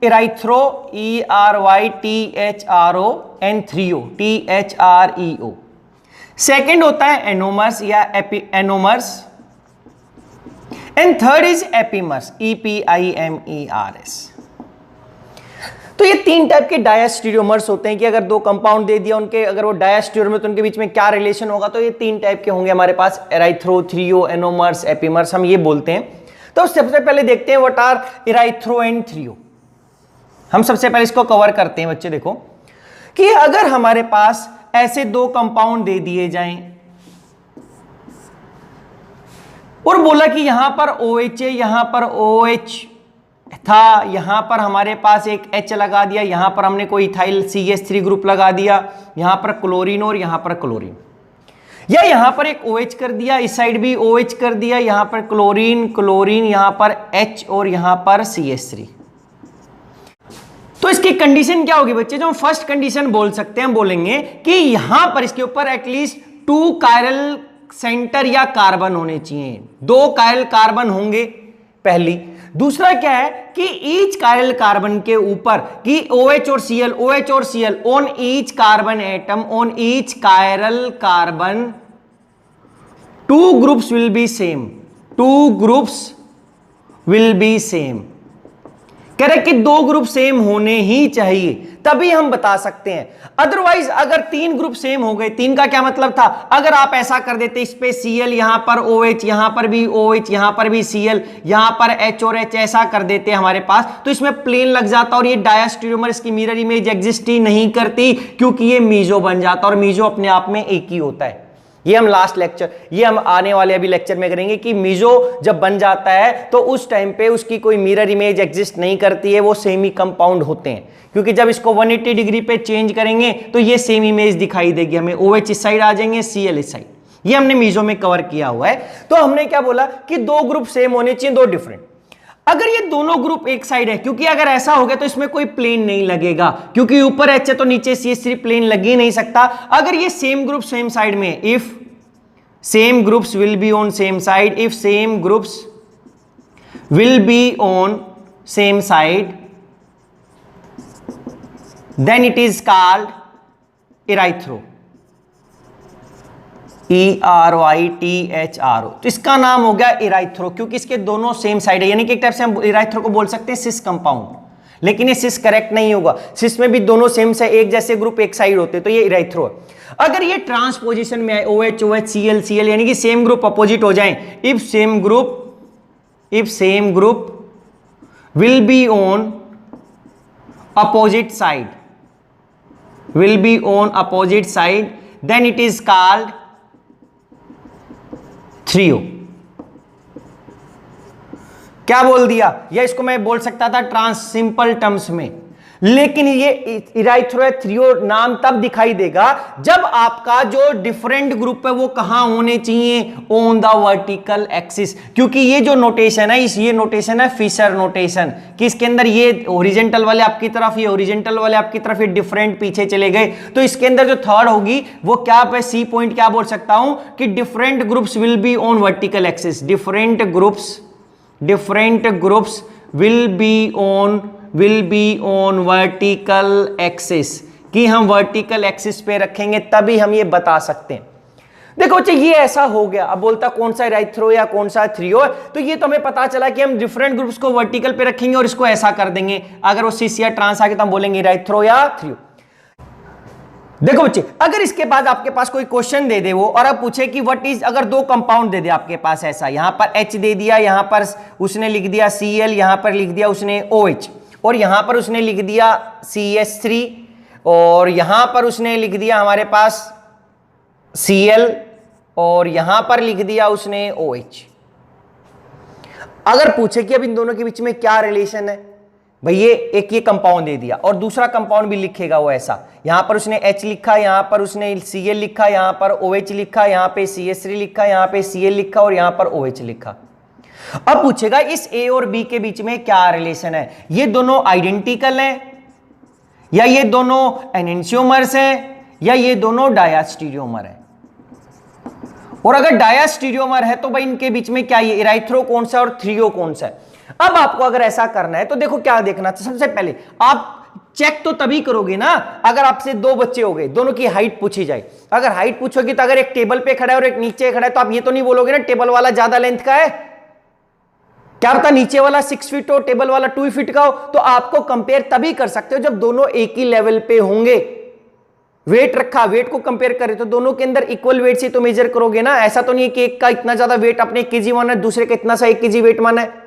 एराइथ्रो, ERYTHRO, N3O, THREO। Second होता है एनोमर्स या anomers, and third is epimers, EPIMERS। तो ये 3 टाइप के डायस्टीरियोमर्स होते हैं कि अगर 2 कंपाउंड दे दिया उनके, अगर वो डायस्टीरियोमर तो उनके बीच में क्या रिलेशन होगा, तो ये 3 टाइप के होंगे हमारे पास, एराइथ्रो, थ्रियो, एनोमर्स, एपीमर्स, हम ये बोलते हैं। तो सबसे पहले देखते हैं व्हाट आर एराइथ्रो एंड थ्रियो। हम सबसे पहले इसको कवर करते हैं बच्चे। देखो कि अगर हमारे पास ऐसे 2 कंपाउंड दे दिए जाएं और बोला कि यहां पर OH है, यहां पर OH था, यहां पर हमारे पास एक H लगा दिया, यहां पर हमने कोई इथाइल CH3 ग्रुप लगा दिया, यहां पर क्लोरीन और यहां पर क्लोरीन, या यहां पर एक OH कर दिया, इस साइड भी OH कर दिया, यहां पर क्लोरीन क्लोरीन, यहां पर H और यहां पर CH3। तो इसकी कंडीशन क्या होगी बच्चे? जो हम फर्स्ट कंडीशन बोल सकते हैं, हम बोलेंगे कि यहां पर इसके ऊपर एटलीस्ट 2 कायरल सेंटर या कार्बन होने चाहिए, 2 कायरल कार्बन होंगे पहली। दूसरा क्या है कि ईच कायरल कार्बन के ऊपर कि OH और Cl on each carbon atom, on each chiral carbon 2 groups will be same, 2 groups will be same. कह रहे कि 2 ग्रुप सेम होने ही चाहिए, तभी हम बता सकते हैं। अदरवाइज अगर 3 ग्रुप सेम हो गए, 3 का क्या मतलब था? अगर आप ऐसा कर देते, इस पे Cl, यहां पर OH, यहां पर भी OH, यहां पर भी Cl, यहां पर H और H, ऐसा कर देते हमारे पास, तो इसमें प्लेन लग जाता और ये डायस्टीरियोमर, इसकी मिरर इमेज एग्जिस्ट ही नहीं करती, क्योंकि ये मीजो बन जाता और मीजो अपने आप में एक ही होता है। ये हम लास्ट लेक्चर, ये हम आने वाले अभी लेक्चर में करेंगे कि मीजो जब बन जाता है तो उस टाइम पे उसकी कोई मिरर इमेज एग्जिस्ट नहीं करती है, वो सेमी कंपाउंड होते हैं, क्योंकि जब इसको 180 डिग्री पे चेंज करेंगे तो ये सेम इमेज दिखाई देगी हमें, OH इस साइड आ जाएंगे, Cl इस साइड। ये हमने मीजो में कवर किया हुआ है। तो हमने क्या बोला कि 2 ग्रुप सेम होने चाहिए, 2 डिफरेंट। अगर ये दोनों ग्रुप एक साइड है, क्योंकि अगर ऐसा हो गया तो इसमें कोई प्लेन नहीं लगेगा, क्योंकि ऊपर H है तो नीचे CH3, प्लेन लग ही नहीं सकता। अगर ये सेम ग्रुप सेम साइड में, if same groups will be on same side, if same groups will be on same side, then it is called erythro, ERYTHRO। तो इसका नाम हो गया इराइथ्रो, क्योंकि इसके दोनों सेम साइड है, यानी कि एक टाइप से हम इराइथ्रो को बोल सकते हैं सिस कंपाउंड। लेकिन ये सिस करेक्ट नहीं होगा, सिस में भी दोनों सेम से एक जैसे ग्रुप एक साइड होते, तो ये इराइथ्रो है। अगर ये ट्रांसपोजिशन में है, OH OH Cl Cl, यानी कि सेम ग्रुप अपोजिट हो जाएं, if same group will be on opposite side, then it is called threo. क्या बोल दिया? या इसको मैं बोल सकता था ट्रांस सिंपल टर्म्स में, लेकिन ये इराइथ्रो थ्रियो नाम तब दिखाई देगा जब आपका जो डिफरेंट ग्रुप है वो कहां होने चाहिए, ऑन द वर्टिकल एक्सिस। क्योंकि ये जो नोटेशन है, ये नोटेशन है फिशर नोटेशन, कि इसके अंदर ये ओरिजेंटल वाले आपकी तरफ, ये ओरिजेंटल वाले आपकी तरफ, ये डिफरेंट पीछे चले गए। तो इसके अंदर जो थर्ड होगी वो क्या पे सी पॉइंट क्या बोल सकता हूं कि different groups will be on vertical axis, different groups will be on vertical axis, कि हम वर्टिकल एक्सिस पे रखेंगे तभी हम ये बता सकते हैं। देखो बच्चे ये ऐसा हो गया, अब बोलता कौन सा इराइथ्रो या कौन सा थ्रियो है, तो ये तो हमें पता चला कि हम डिफरेंट ग्रुप्स को वर्टिकल पे रखेंगे और इसको ऐसा कर देंगे। अगर वो सिस या ट्रांस आ गया तो हम बोलेंगे इराइथ्रो या थ्रियो। देखो बच्चे अगर इसके बाद आपके पास कोई क्वेश्चन दे दे वो, और अब पूछे कि व्हाट इज, अगर 2 कंपाउंड दे दे आपके पास ऐसा, यहां पर H दे दिया, यहां पर उसने लिख दिया Cl, यहां पर लिख दिया उसने OH, और यहां पर उसने लिख दिया CH3, और यहां पर उसने लिख दिया हमारे पास Cl, और यहां पर लिख दिया उसने OH। अगर पूछे कि अब इन दोनों के बीच में क्या रिलेशन है, भाई ये कंपाउंड दे दिया और दूसरा कंपाउंड भी लिखेगा वो ऐसा, यहां पर उसने H लिखा, यहां पर उसने Cl लिखा, यहां पर OH लिखा, यहां पे CH3 लिखा, यहां पे Cl लिखा और यहां पर OH लिखा। अब पूछेगा इस A और B के बीच में क्या रिलेशन है, ये दोनों आइडेंटिकल हैं, या ये दोनों एनेंशियोमर्स हैं, या ये दोनों डायास्टीरियोमर हैं। और अगर डायास्टीरियोमर है तो भाई इनके बीच में क्या, ये इराइथ्रो कौन सा और थ्रियो कौन सा है। अब आपको अगर ऐसा करना है तो देखो क्या देखना, तो सबसे पहले आप चेक तो तभी करोगे ना अगर आपसे 2 बच्चे हो गए, दोनों की हाइट पूछी जाए। अगर हाइट पूछोगी तो अगर एक टेबल पे खड़ा है और एक नीचे खड़ा है तो आप ये तो नहीं बोलोगे ना टेबल वाला ज्यादा लेंथ का है, क्या पता नीचे वाला 6 फीट हो, टेबल वाला 2 फीट का हो, तो आपको कंपेयर तभी कर सकते हो जब दोनों एक ही लेवल पे होंगे। वेट रखा, वेट को कंपेयर करें तो दोनों के अंदर इक्वल वेट से तो मेजर करोगे ना। ऐसा तो नहीं है कि एक का इतना ज्यादा वेट आपने 1 केजी माना है, दूसरे का इतना सा 1 केजी वेट माना है,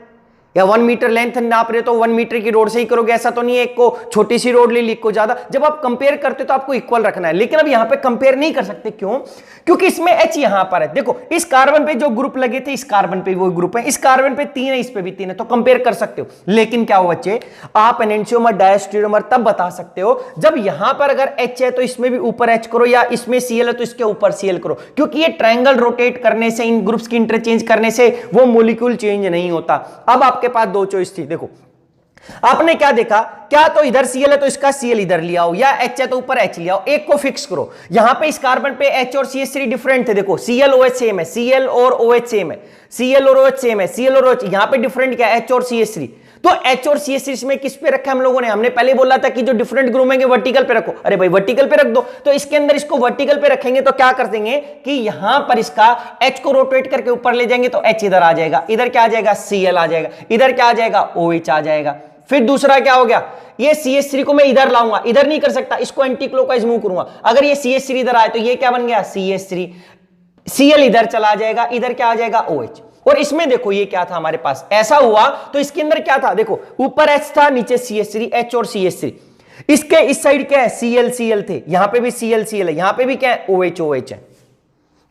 या 1 मीटर लेंथ नाप रहे तो 1 मीटर की रोड से ही करोगे, ऐसा तो नहीं है एक को छोटी सी रोड ले ली, एक को ज्यादा। जब आप कंपेयर करते तो आपको इक्वल रखना है, लेकिन अब यहां पे कंपेयर नहीं कर सकते। क्यों? क्योंकि इसमें H यहां पर है। देखो इस कार्बन पे जो ग्रुप लगे थे, इस कार्बन पे वो ग्रुप है, इस कार्बन पे 3 है, इस पे भी 3 है, तो कंपेयर कर सकते हो। लेकिन क्या हो बच्चे, आप एनेंटियोमर डायस्टेरियोमर तब बता सकते हो जब यहां पर अगर H है तो इसमें भी ऊपर H करो, या इसमें Cl है तो इसके ऊपर Cl करो, क्योंकि ये ट्रायंगल रोटेट करने से, इन ग्रुप्स की इंटरचेंज करने से वो मॉलिक्यूल चेंज नहीं होता। अब आपके पास 2 चॉइस थी। देखो आपने क्या देखा, क्या तो इधर Cl है तो इसका Cl इधर लिया हो, या H है तो ऊपर H लिया हो, एक को फिक्स करो। यहां पे इस कार्बन पे H और CH3 डिफरेंट थे। देखो Cl OH सेम है, Cl और OH सेम है, Cl और OH सेम है, Cl और OH। यहां पे डिफरेंट क्या है, H और CH3। तो H और CH3 में किस पे रखा हम लोगों ने? हमने पहले बोला था कि जो डिफरेंट ग्रुप होंगे वर्टिकल पे रखो। अरे भाई वर्टिकल पे रख दो, तो इसके अंदर इसको वर्टिकल पे रखेंगे तो क्या कर देंगे कि यहां पर इसका H को रोटेट करके ऊपर ले जाएंगे तो H इधर आ जाएगा, इधर क्या आ जाएगा, Cl आ जाएगा, इधर क्या आ जाएगा, OH आ जाएगा। फिर दूसरा क्या हो गया, ये CH3 को मैं इधर लाऊंगा, इधर नहीं कर सकता, इसको एंटी क्लॉकवाइज मूव करूंगा। अगर ये CH3 इधर आए तो ये क्या बन गया, CH3, Cl इधर चला जाएगा, इधर क्या आ जाएगा, OH। और इसमें देखो ये क्या था हमारे पास, ऐसा हुआ तो इसके अंदर क्या था, देखो ऊपर H था, नीचे CH3, H और CH3। इसके इस साइड क्या है, Cl थे, यहां पे भी Cl है, यहां पे भी क्या है, OH है।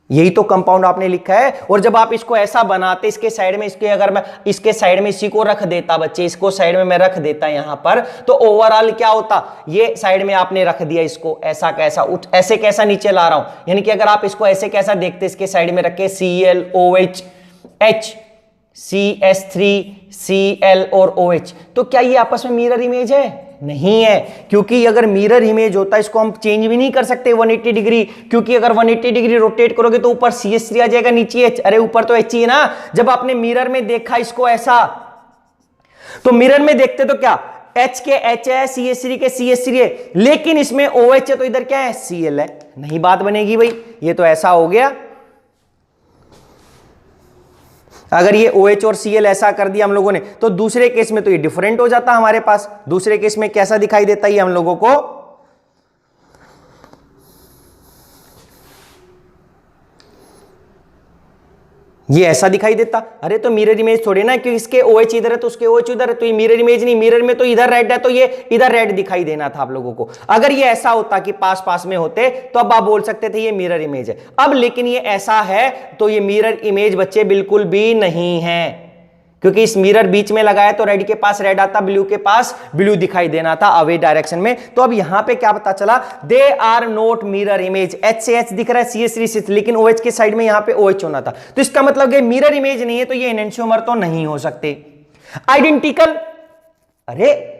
यही तो कंपाउंड आपने लिखा है। और जब आप इसको ऐसा बनाते, इसके साइड में, इसके अगर मैं इसके साइड में इसी को रख देता बच्चे, इसको साइड में मैं रख देता यहां पर, तो ओवरऑल क्या होता, ये साइड में आपने रख दिया इसको, ऐसा कैसा उठ, ऐसे कैसा नीचे ला रहा हूं, यानी कि अगर आप इसको ऐसे कैसा देखते, इसके साइड में रखे Cl OH H CH3 Cl और OH, तो क्या ये आपस में मिरर इमेज है? नहीं है, क्योंकि अगर मिरर इमेज होता इसको हम चेंज भी नहीं कर सकते 180 डिग्री, क्योंकि अगर 180 डिग्री रोटेट करोगे तो ऊपर CH3 आ जाएगा, नीचे H, अरे ऊपर तो H ही है ना। जब आपने मिरर में देखा इसको ऐसा, तो मिरर में देखते तो क्या, H के H है, CH3 के CH3 है, लेकिन इसमें OH है तो इधर क्या है, Cl है। नहीं बात बनेगी भाई, ये तो ऐसा हो गया। अगर ये OH और Cl ऐसा कर दिया हम लोगों ने, तो दूसरे केस में तो ये डिफरेंट हो जाता हमारे पास। दूसरे केस में कैसा दिखाई देता है हम लोगों को, ये ऐसा दिखाई देता। अरे तो मिरर इमेज थोड़ी ना, कि इसके OH इधर है तो उसके OH उधर है, तो ये मिरर इमेज नहीं। मिरर में तो इधर रेड है तो ये इधर रेड दिखाई देना था आप लोगों को। अगर ये ऐसा होता कि पास पास में होते तो अब आप बोल सकते थे ये मिरर इमेज है। अब लेकिन ये ऐसा है तो ये मिरर इमेज बच्चे बिल्कुल भी नहीं है, क्योंकि इस मिरर बीच में लगाया तो रेड के पास रेड आता, ब्लू के पास ब्लू दिखाई देना था अवे डायरेक्शन में। तो अब यहां पे क्या पता चला, they are not mirror image. H से H दिख रहा है, CH3 से, लेकिन OH के साइड में यहां पे OH होना था, तो इसका मतलब कि मिरर इमेज नहीं है, तो ये एनेंटियोमर तो नहीं हो सकते। आइडेंटिकल, अरे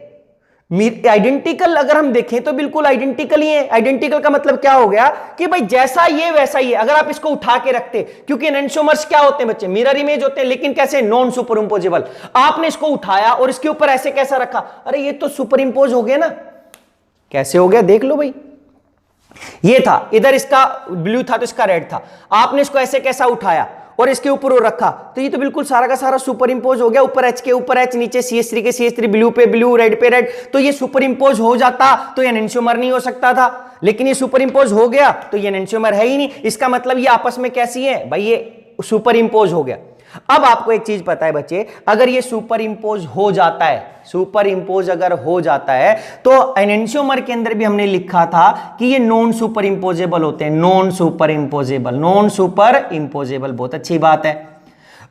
आइडेंटिकल अगर हम देखें तो बिल्कुल आइडेंटिकल ही है। आइडेंटिकल का मतलब क्या हो गया कि भाई जैसा ये वैसा ही है। अगर आप इसको उठा के रखते, क्योंकि एनेंटियोमर्स क्या होते हैं बच्चे, मिरर इमेज होते हैं, लेकिन कैसे, नॉन सुपर इंपोजेबल। आपने इसको उठाया और इसके ऊपर ऐसे कैसा रखा, अरे ये तो सुपर इंपोज हो गया ना। कैसे हो गया देख लो भाई, ये था इधर इसका ब्लू था तो इसका रेड था, आपने इसको ऐसे कैसा उठाया और इसके ऊपर वो रखा, तो ये तो बिल्कुल सारा का सारा सुपर इंपोज हो गया। ऊपर H के ऊपर H, नीचे CH3 के CH3, ब्लू पे ब्लू, रेड पे रेड, तो ये सुपर इंपोज हो जाता तो ये एनेंटियोमर नहीं हो सकता था। लेकिन ये सुपर इंपोज हो गया तो ये एनेंटियोमर है ही नहीं। इसका मतलब ये आपस में कैसी है भाई, ये सुपर इंपोज हो गया। अब आपको एक चीज पता है बच्चे, अगर ये सुपर इंपोज हो जाता है, सुपर इंपोज अगर हो जाता है, तो एनेंटियोमर के अंदर भी हमने लिखा था कि ये नॉन सुपर इंपोजेबल होते हैं, non superimposable, non super इंपोजेबल। बहुत अच्छी बात है।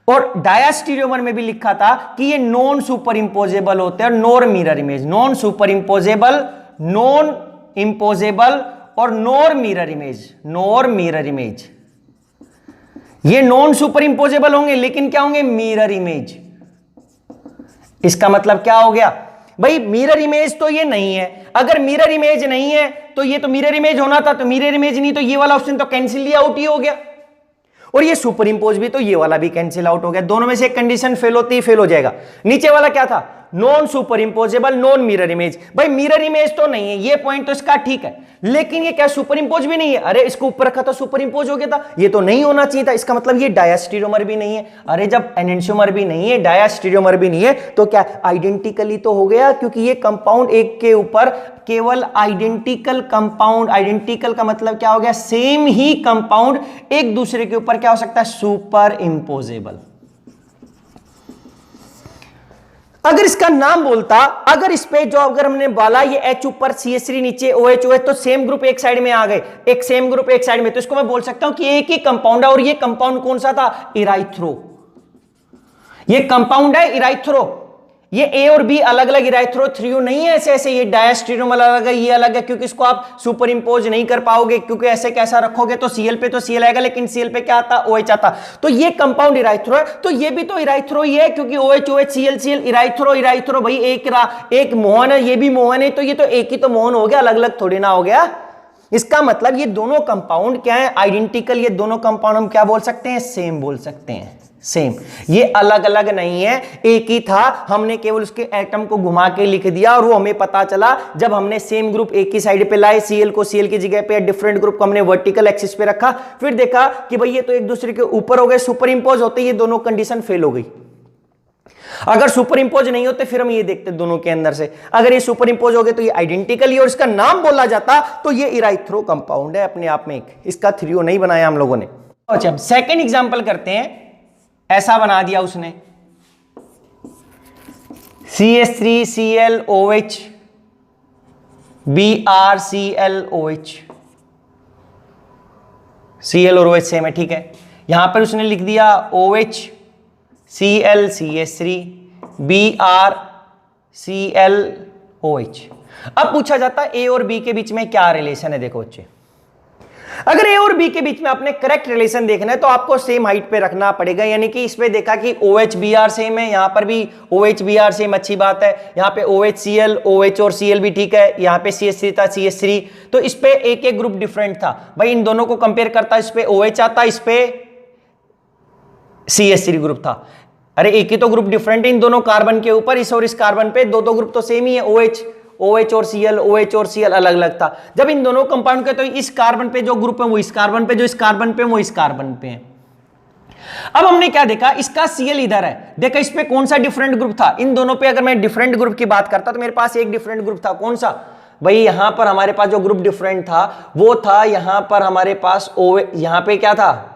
और डायस्टेरियोमर में भी लिखा था कि ये नॉन सुपर इंपोजेबल होते हैं, nor mirror image, non superimposable, non imposable और nor mirror image, nor mirror image. ये नॉन सुपर इंपोजेबल होंगे लेकिन क्या होंगे, मिरर इमेज। इसका मतलब क्या हो गया भाई, मिरर इमेज तो ये नहीं है। अगर मिरर इमेज नहीं है तो ये तो मिरर इमेज होना था, तो मिरर इमेज नहीं, तो ये वाला ऑप्शन तो कैंसिल आउट ही हो गया। और ये सुपर इंपोज भी, तो ये वाला भी कैंसिल आउट हो गया। दोनों में से एक कंडीशन फेल होती ही फेल हो जाएगा। नीचे वाला क्या था, non superimposable, non mirror image. भाई मिरर इमेज तो नहीं है, ये पॉइंट तो इसका ठीक है, लेकिन ये क्या सुपर इंपोज भी नहीं है। अरे इसको ऊपर रखा तो सुपर इंपोज हो गया था, ये तो नहीं होना चाहिए था। इसका मतलब ये डायस्टेरियोमर भी नहीं है। अरे जब एनेंटियोमर भी नहीं है, डायस्टेरियोमर भी नहीं है, तो क्या आइडेंटिकली तो हो गया, क्योंकि ये कंपाउंड एक के ऊपर केवल आइडेंटिकल कंपाउंड, आइडेंटिकल का मतलब क्या हो गया, सेम ही कंपाउंड एक दूसरे के ऊपर क्या हो सकता है, सुपर इंपोजेबल। अगर इसका नाम बोलता, अगर इस पे जो अगर हमने बोला ये H ऊपर CH3 नीचे OH OH, तो सेम ग्रुप एक साइड में आ गए, एक सेम ग्रुप एक साइड में, तो इसको मैं बोल सकता हूं कि एक ही कंपाउंड है। और ये कंपाउंड कौन सा था, इराइथ्रो। ये कंपाउंड है इराइथ्रो। ये ए और बी अलग अलग इराइथ्रोथ्रियो नहीं है ऐसे ऐसे, ये डायस्टेरियोमर अलग है, ये अलग है, क्योंकि इसको आप सुपर इंपोज नहीं कर पाओगे, क्योंकि ऐसे कैसा रखोगे तो Cl पे तो Cl आएगा, लेकिन Cl पे क्या आता, OH आता। तो ये कंपाउंड इराइथ्रो है, तो ये भी तो इराइथ्रो ही है, क्योंकि OH OH Cl Cl इराइथ्रो इराइथ्रो। भाई एक मोहन है, ये भी मोहन है, तो ये तो एक ही तो मोहन हो गया, अलग अलग थोड़ी ना हो गया। इसका मतलब ये दोनों कंपाउंड क्या है, आइडेंटिकल। ये दोनों कंपाउंड हम क्या बोल सकते हैं, सेम बोल सकते हैं, सेम। ये अलग अलग नहीं है, एक ही था, हमने केवल उसके एटम को घुमा के लिख दिया, और वो हमें पता चला जब हमने सेम ग्रुप एक ही साइड पे लाए, Cl को Cl की जगह पे, डिफरेंट ग्रुप को हमने वर्टिकल एक्सिस पे रखा, फिर देखा कि भाई ये तो एक दूसरे के ऊपर हो गए, सुपर इंपोज होते ये दोनों कंडीशन फेल हो गई। अगर सुपर इंपोज नहीं होते फिर हम ये देखते दोनों के अंदर से, अगर ये सुपर इंपोज हो गए तो ये आइडेंटिकली, और इसका नाम बोला जाता तो ये इराइथ्रो कंपाउंड है अपने आप में, इसका थ्रियो नहीं बनाया हम लोगों ने। अच्छा सेकंड एग्जांपल करते हैं, ऐसा बना दिया उसने CH3ClOH BrClOH, Cl और OH सेम है, ठीक है। यहां पर उसने लिख दिया OH Cl CH3 BrClOH। अब पूछा जाता है ए और बी के बीच में क्या रिलेशन है। देखो बच्चे, अगर ए और बी के बीच में आपने करेक्ट रिलेशन देखना है तो आपको सेम हाइट पे रखना पड़ेगा, यानी कि इसमें देखा कि OH Br सेम है, यहां पर भी OH Br सेम, अच्छी बात है। यहां पे OH Cl, OH और Cl भी ठीक है, यहां पे CH3 था CH3, तो इस पे एक एक ग्रुप डिफरेंट था। भाई इन दोनों को कंपेयर करता, इस पे OH आता, इस पे CH3 ग्रुप था। अरे एक ही तो ग्रुप डिफरेंट है इन दोनों कार्बन के ऊपर, इस और इस कार्बन पे, दो ग्रुप तो सेम ही है, OH और Cl, OH और Cl अलग अलग था। जब इन दोनों कंपाउंड के, तो इस कार्बन पे जो ग्रुप है वो इस कार्बन पे, जो इस कार्बन पे वो इस कार्बन पे है। अब हमने क्या देखा, इसका Cl इधर है, देखा इस पे कौन सा डिफरेंट ग्रुप था, इन दोनों पे अगर मैं डिफरेंट ग्रुप की बात करता तो मेरे पास एक डिफरेंट ग्रुप था, कौन सा, भाई यहां पर हमारे पास जो ग्रुप डिफरेंट था वो था, यहां पर हमारे पास यहां पे क्या था,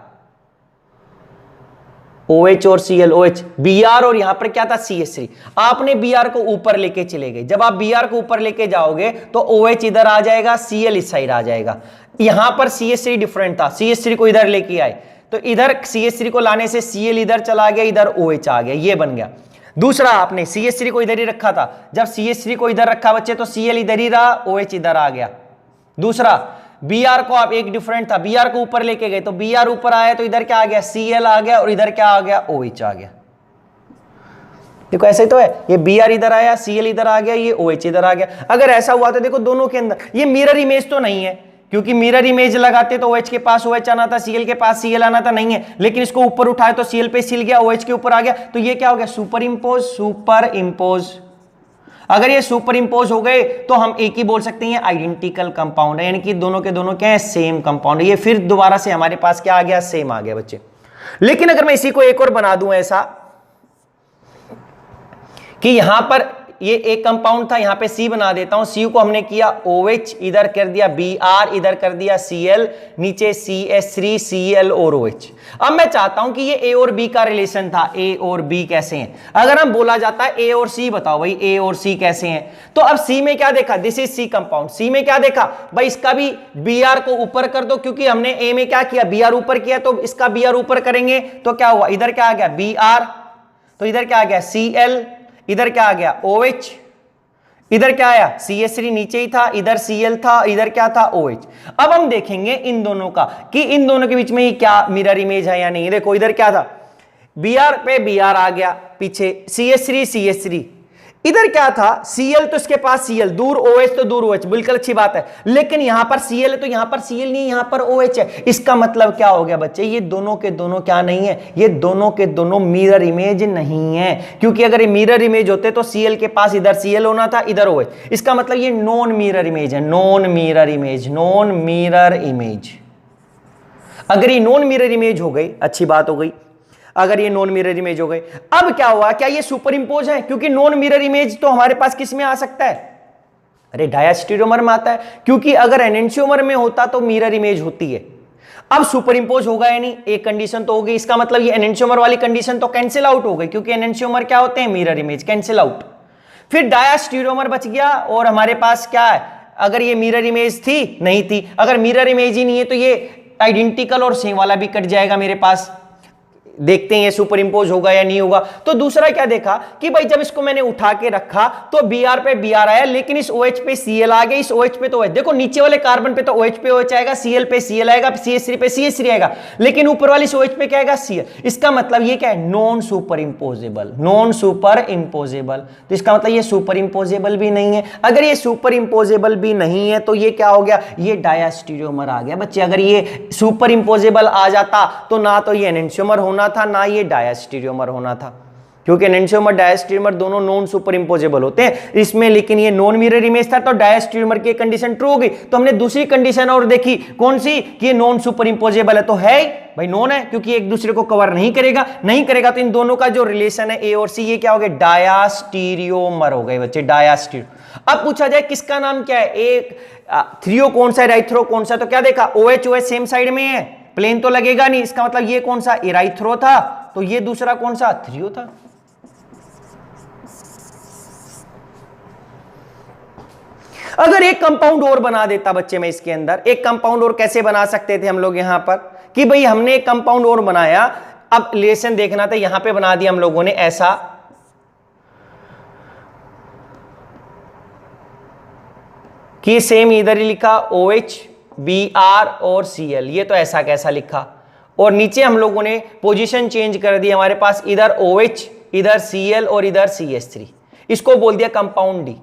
OH और Cl, OH Br, और यहां पर क्या था CH3। आपने Br को ऊपर लेके चले गए, जब आप Br को ऊपर लेके जाओगे तो OH इधर आ जाएगा, Cl इस साइड आ जाएगा। यहां पर CH3 डिफरेंट था, CH3 को इधर लेके आए, तो इधर CH3 को लाने से Cl इधर चला गया, इधर OH आ गया, ये बन गया। दूसरा, आपने CH3 को इधर ही रखा था, जब CH3 को इधर रखा बच्चे तो Cl इधर ही रहा, OH इधर आ गया। दूसरा, Br को आप एक डिफरेंट था, Br को ऊपर लेके गए तो Br ऊपर आया, तो इधर क्या आ गया, Cl आ गया, और इधर क्या आ गया, OH आ गया। देखो ऐसे ही तो है, ये Br इधर आया, Cl इधर आ गया, ये OH इधर आ गया। अगर ऐसा हुआ तो देखो दोनों के अंदर ये मिरर इमेज तो नहीं है, क्योंकि मिरर इमेज लगाते तो OH के पास OH आना था, Cl के पास Cl आना था, नहीं है। लेकिन इसको ऊपर उठाए तो Cl पे Cl गया, OH के ऊपर आ गया, तो ये क्या हो गया, सुपर इंपोज, सुपर इंपोज। अगर ये सुपर इंपोज हो गए तो हम एक ही बोल सकते हैं आइडेंटिकल कंपाउंड है, यानी कि दोनों के दोनों क्या है, सेम कंपाउंड है। ये फिर दोबारा से हमारे पास क्या आ गया, सेम आ गया बच्चे। लेकिन अगर मैं इसी को एक और बना दूं ऐसा कि यहां पर ये एक कंपाउंड था, यहां पे C बना देता हूं, C को हमने किया OH, इधर कर दिया Br, इधर कर दिया Cl, नीचे CH3 Cl और OH। अब मैं चाहता हूं कि ये A और B का रिलेशन था, A और B कैसे हैं। अगर हम बोला जाता है A और C बताओ भाई A और C कैसे हैं, तो अब C में क्या देखा, this is C compound, C में क्या देखा भाई, इसका भी Br को ऊपर कर दो, क्योंकि हमने A में क्या किया, Br ऊपर किया, तो इसका Br ऊपर करेंगे तो क्या हुआ, इधर क्या आ गया Br, तो इधर क्या आ गया Cl, इधर क्या आ गया OH, इधर क्या आया CH3 नीचे ही था, इधर Cl था, इधर क्या था OH। अब हम देखेंगे इन दोनों का कि इन दोनों के बीच में क्या मिरर इमेज है या नहीं। देखो इधर क्या था, Br पे Br आ गया, पीछे CH3 CH3, इधर क्या था, Cl तो इसके पास Cl, दूर OH तो दूर OH, बिल्कुल अच्छी बात है। लेकिन यहां पर Cl है तो यहां पर Cl नहीं, यहां पर OH है। इसका मतलब क्या हो गया बच्चे, ये दोनों के दोनों क्या नहीं है, ये दोनों के दोनों मिरर इमेज नहीं है। क्योंकि अगर ये मिरर इमेज होते तो Cl के पास इधर Cl होना था, इधर OH। इसका मतलब ये नॉन मिरर इमेज है, non mirror image, non mirror image. अगर ये नॉन मिरर इमेज हो गई, अच्छी बात हो गई। अगर ये नॉन मिरर इमेज हो गई, अब क्या हुआ, क्या ये सुपर इंपोज है? क्योंकि नॉन मिरर इमेज तो हमारे पास किस में आ सकता है, अरे डायस्टेरियोमर में आता है। क्योंकि अगर एनेंशियोमर में होता तो मिरर इमेज होती है। अब सुपर इंपोज होगा या नहीं, एक कंडीशन तो होगी। इसका मतलब ये एनेंशियोमर वाली कंडीशन तो कैंसिल आउट हो गई, क्योंकि एनेंशियोमर क्या होते हैं, मिरर इमेज, कैंसिल आउट। फिर डायस्टेरियोमर बच गया और हमारे पास क्या है, अगर ये मिरर इमेज थी, नहीं थी। अगर मिरर इमेज ही नहीं है तो ये आइडेंटिकल और सेम वाला भी कट जाएगा मेरे पास। देखते हैं ये सुपर इंपोज होगा या नहीं होगा। तो दूसरा क्या देखा कि भाई जब इसको मैंने उठा के रखा तो Br पे Br आया, लेकिन इस OH पे Cl आ गया, इस OH पे तो OH। देखो नीचे वाले कार्बन पे तो OH पे OH आएगा, Cl पे Cl आएगा, CH3 पे CH3 आएगा, लेकिन ऊपर वाली OH पे क्या आएगा, Cl। इसका मतलब ये क्या है, non superimposable, non super इंपोजेबल। तो इसका मतलब ये सुपर इंपोजेबल भी नहीं है। अगर ये सुपर इंपोजेबल भी नहीं है तो ये क्या हो गया, ये डायस्टेरियोमर आ गया बच्चे। अगर ये सुपर इंपोजेबल आ जाता तो ना तो ये एनेंशियोमर होना था, ना ये डायस्टेरियोमर होना था। क्योंकि एनेंशियोमर डायस्टेरियोमर दोनों नॉन सुपर इंपोजेबल होते हैं इसमें, लेकिन ये नॉन मिरर इमेज था तो डायस्टेरियोमर की कंडीशन ट्रू हो गई। तो हमने दूसरी कंडीशन और देखी, कौन सी, कि ये नॉन सुपर इंपोजेबल है। तो है भाई नॉन है, क्योंकि एक दूसरे को कवर नहीं करेगा, नहीं करेगा तो इन दोनों का जो रिलेशन है A और C, ये क्या हो गया, डायस्टेरियोमर हो गए बच्चे, डायस्टेरियो। अब पूछा जाए किसका नाम क्या है, एक थ्रियो कौन सा है, राइथ्रो कौन सा, तो क्या देखा, OH सेम साइड में है, प्लेन तो लगेगा नहीं। इसका मतलब ये कौन सा, इराइथ्रो था, तो ये दूसरा कौन सा, थ्रियो था। अगर एक कंपाउंड और बना देता बच्चे मैं इसके अंदर, एक कंपाउंड और कैसे बना सकते थे हम लोग यहां पर, कि भाई हमने एक कंपाउंड और बनाया, अब रिलेशन देखना था, यहां पे बना दिया हम लोगों ने ऐसा, कि सेम इधर ही लिखा OH Br और Cl, ये तो ऐसा कैसा लिखा, और नीचे हम लोगों ने पोजीशन चेंज कर दी, हमारे पास इधर OH, इधर Cl और इधर CH3, इसको बोल दिया कंपाउंड D।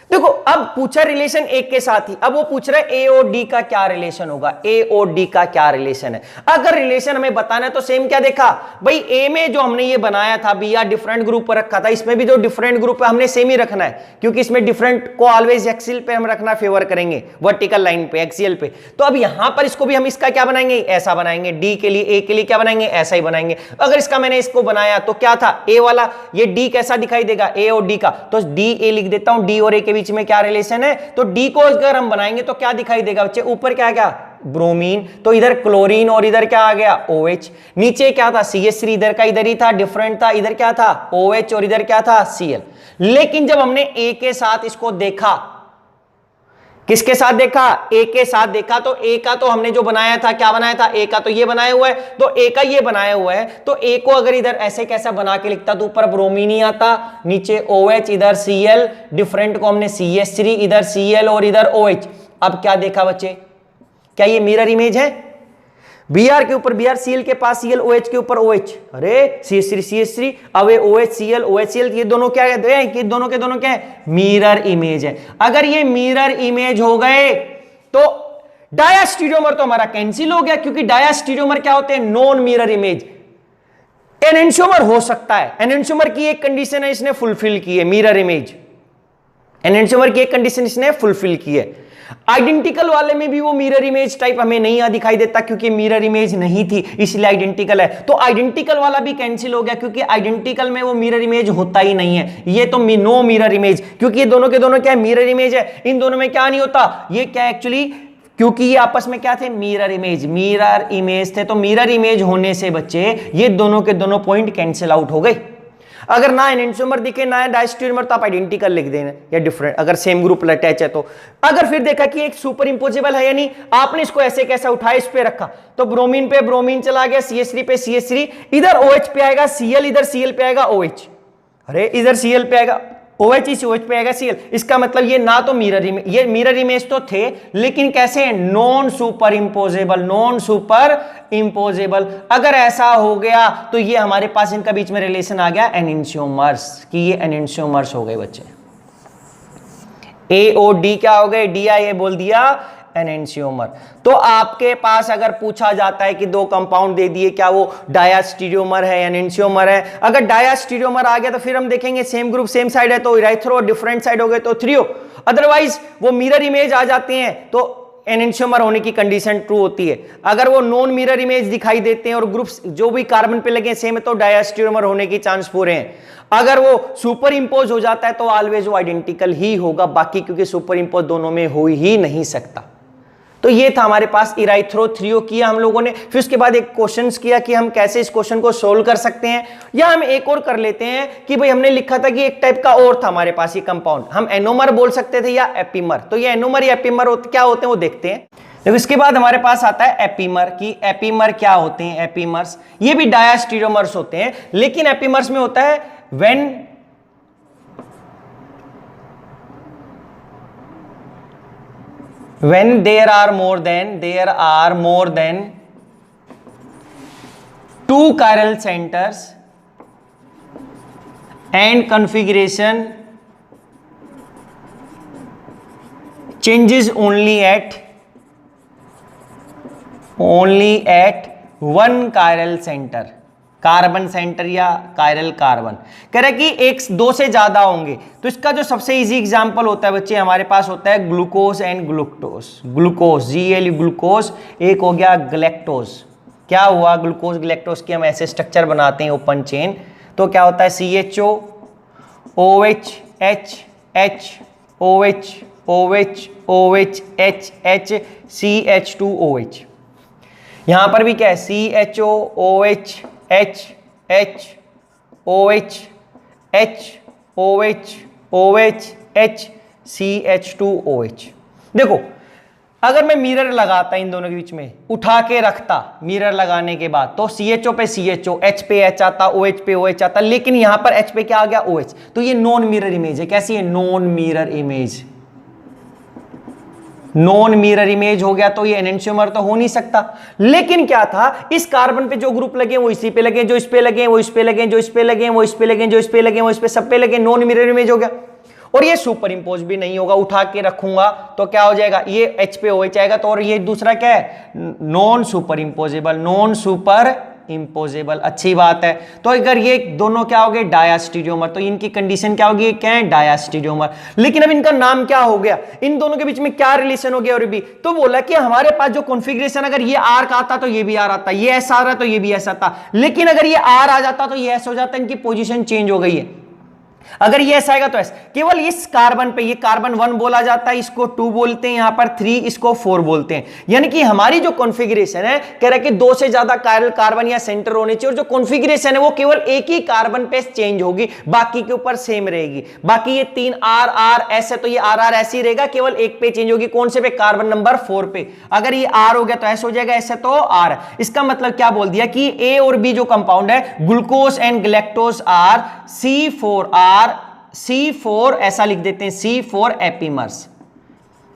देखो अब पूछा रिलेशन एक के साथ ही, अब वो पूछ रहा है A और D का क्या रिलेशन होगा, A और D का क्या रिलेशन है। अगर रिलेशन हमें बताना है तो सेम क्या देखा भाई, A में जो हमने ये बनाया था Br डिफरेंट ग्रुप पर रखा था, इसमें भी जो डिफरेंट ग्रुप है हमने सेम ही रखना है, क्योंकि इसमें डिफरेंट को ऑलवेज एक्सियल पे हम रखना फेवर करेंगे, वर्टिकल लाइन पे, एक्सियल पे। तो अब यहां पर इसको भी हम इसका क्या बनाएंगे, ऐसा बनाएंगे, D के लिए, A के लिए क्या बनाएंगे, ऐसा ही बनाएंगे। अगर इसका मैंने इसको बनाया तो क्या था, A वाला, ये D कैसा दिखाई देगा, A और D का, तो DA लिख देता हूं, D और A के बीच में क्या रिलेशन है, तो D को अगर हम बनाएंगे तो क्या दिखाई देगा बच्चे, ऊपर क्या क्या, ब्रोमीन, तो इधर क्लोरीन और इधर क्या आ गया, OH। नीचे क्या था, CH3 इधर का इधर ही था, डिफरेंट था, इधर क्या था, OH और इधर क्या था, Cl। लेकिन जब हमने A के साथ इसको देखा, किसके साथ देखा, A के साथ देखा, तो A का तो हमने जो बनाया था, क्या बनाया था, A का तो ये बनाया हुआ है, तो A का ये बनाया हुआ है, तो A को अगर इधर ऐसे कैसा बना के लिखता तो ऊपर ब्रोमीन ही आता, नीचे OH, इधर Cl, डिफरेंट को हमने CH3, इधर Cl और इधर OH। अब क्या देखा बच्चे, क्या ये मिरर इमेज है, Br के ऊपर Br, Cl के पास Cl, OH के ऊपर OH, अरे CH3 CH3, अब ये OH Cl OH Cl, ये दोनों क्या है, कि दोनों के दोनों क्या है, मिरर इमेज है। अगर ये मिरर इमेज हो गए तो डायस्टेरियोमर तो हमारा कैंसिल हो गया, क्योंकि डायस्टेरियोमर क्या होते हैं, नॉन मिरर इमेज। एनेंशियोमर हो सकता है, एनेंशियोमर की एक कंडीशन है इसने फुलफिल की है, मिरर इमेज, एनेंशियोमर की एक कंडीशन इसने फुलफिल की है। आइडेंटिकल वाले में भी वो मिरर इमेज टाइप हमें नहीं दिखाई देता, क्योंकि मिरर इमेज नहीं थी इसलिए आइडेंटिकल है। तो आइडेंटिकल वाला भी कैंसिल हो गया, क्योंकि आइडेंटिकल में वो मिरर इमेज होता ही नहीं है, ये तो नो मिरर इमेज, क्योंकि ये दोनों के दोनों क्या है, मिरर इमेज है। इन दोनों में क्या नहीं होता, ये क्या एक्चुअली, क्योंकि ये आपस में क्या थे, मिरर इमेज थे, तो मिरर इमेज होने से बच्चे ये दोनों के दोनों पॉइंट कैंसिल आउट हो गए। अगर ना एनेंशियोमर दिखे ना डायस्टेरियोमर तो आप आइडेंटिकल लिख देना या डिफरेंट, अगर सेम ग्रुप अटैच है तो। अगर फिर देखा कि एक सुपर इंपोजेबल है या नहीं, आपने इसको ऐसे कैसा उठाया, इस पे रखा, तो ब्रोमीन पे ब्रोमीन चला गया, CH3 पे CH3, इधर OH पे आएगा Cl, इधर Cl पे आएगा OH, अरे इधर Cl पे आएगा, OH इस OH पे आएगा Cl। इसका मतलब ये ना तो मिरर इमेज, ये मिरर इमेज तो थे लेकिन कैसे, non superimposable, non super इंपोजेबल। अगर ऐसा हो गया तो ये हमारे पास इनका बीच में रिलेशन आ गया एनेंशियोमर्स, कि ये एनेंशियोमर्स हो गए बच्चे। AOD क्या हो गए, DI बोल दिया एनेंशियोमर। तो आपके पास अगर पूछा जाता है कि दो कंपाउंड दे दिए, क्या वो डायास्टीरियोमर है, एनेंशियोमर है? अगर डायास्टीरियोमर आ गया तो फिर हम देखेंगे सेम ग्रुप सेम साइड है तो इराइथ्रो, डिफरेंट साइड हो गए तो थ्रियो। अदरवाइज वो मिरर इमेज आ जाते हैं तो एनेंशियोमर होने की कंडीशन ट्रू होती है। अगर वो नॉन मिरर इमेज दिखाई देते हैं और ग्रुप्स जो भी कार्बन पे लगे सेम है तो डायास्टीरियोमर होने की चांस पूरे हैं। अगर वो सुपर इंपोज हो जाता है तो ऑलवेज वो आइडेंटिकल ही होगा, बाकी क्योंकि सुपर इंपोज दोनों में हो ही नहीं सकता। तो ये था हमारे पास इराइथ्रो थ्रियो किया हम लोगों ने। फिर उसके बाद एक क्वेश्चन किया कि हम कैसे इस क्वेश्चन को सोल्व कर सकते हैं, या हम एक और कर लेते हैं कि भाई हमने लिखा था कि एक टाइप का और था हमारे पास ये कंपाउंड, हम एनोमर बोल सकते थे या एपीमर। तो ये एनोमर या एपीमर क्या होते हैं वो देखते हैं। देखो इसके बाद हमारे पास आता है एपीमर, कि एपीमर क्या होते हैं। एपीमर्स ये भी डायास्टीरियोमर्स होते हैं, लेकिन एपीमर्स में होता है when there are more than two chiral centers and configuration changes only at one chiral center, carbon centre या कायरल कार्बन। कह रहा है कि एक दो से ज्यादा होंगे तो इसका जो सबसे इजी एग्जांपल होता है बच्चे हमारे पास होता है glucose and galactose. Glucose Gl glucose, एक हो गया ग्लैक्टोज। क्या हुआ, ग्लूकोज ग्लैक्टोज की हम ऐसे स्ट्रक्चर बनाते हैं ओपन चेन, तो क्या होता है CHO OH H H OH OH OH H H CH2OH। यहां पर भी क्या है CHO OH H H OH H OH OH H CH2OH। देखो अगर मैं मिरर लगाता इन दोनों के बीच में, उठा के रखता मिरर लगाने के बाद, तो CHO पे CHO, H पे H आता, OH पे OH आता, लेकिन यहां पर H पे क्या आ गया OH। तो ये नॉन मिरर इमेज है। कैसी है, non mirror image. Non mirror image हो गया तो ये एनेंशियोमर तो हो नहीं सकता। लेकिन क्या था, इस कार्बन पे जो ग्रुप लगे वो इसी पे लगे, जो इस पे लगे वो इस पे लगे, जो इस पे लगे वो इस पे लगे, जो इस पे लगे वो इस पे, सब पे लगे, नॉन मिरर इमेज हो गया। और ये सुपर इंपोज भी नहीं होगा, उठा के रखूंगा तो क्या हो जाएगा, ये H पे OH आएगा तो, और ये दूसरा क्या है, non superimposable, non super इंपोजेबल। अच्छी बात है। तो अगर ये दोनों क्या हो गए डायास्टीरियोमर, तो इनकी कंडीशन क्या होगी, क्या है डायास्टीरियोमर। लेकिन अब इनका नाम क्या हो गया, इन दोनों के बीच में क्या रिलेशन हो गया। और भी तो बोला कि हमारे पास जो कॉन्फ़िगरेशन, अगर ये आर का आता तो ये भी आर आता, ये एस आ रहा तो ये भी एस आता, लेकिन अगर ये आर आ जाता तो ये एस हो जाता, इनकी पोजीशन चेंज हो गई है। अगर ये ऐसा आएगा तो ऐसा, केवल इस कार्बन पे ये कार्बन 1 बोला जाता है, इसको 2 बोलते हैं, यहां पर 3, इसको 4 बोलते हैं। यानी कि हमारी जो कॉन्फ़िगरेशन है, कह रहा है कि 2 से ज्यादा कायरल कार्बन या सेंटर होने चाहिए, और जो कॉन्फ़िगरेशन है वो केवल एक ही कार्बन पे चेंज होगी, बाकी के ऊपर सेम रहेगी। बाकी ये 3 आर आर ऐसे, तो ये आर आर ऐसे ही रहेगा, केवल एक पे चेंज होगी। कौन से पे, कार्बन नंबर 4 पे। अगर ये आर हो गया तो ऐसे हो जाएगा, ऐसे तो आर। इसका मतलब क्या बोल दिया कि ए और बी जो कंपाउंड है, glucose and galactose are C4 ऐसा लिख देते हैं, C4 एपीमर्स।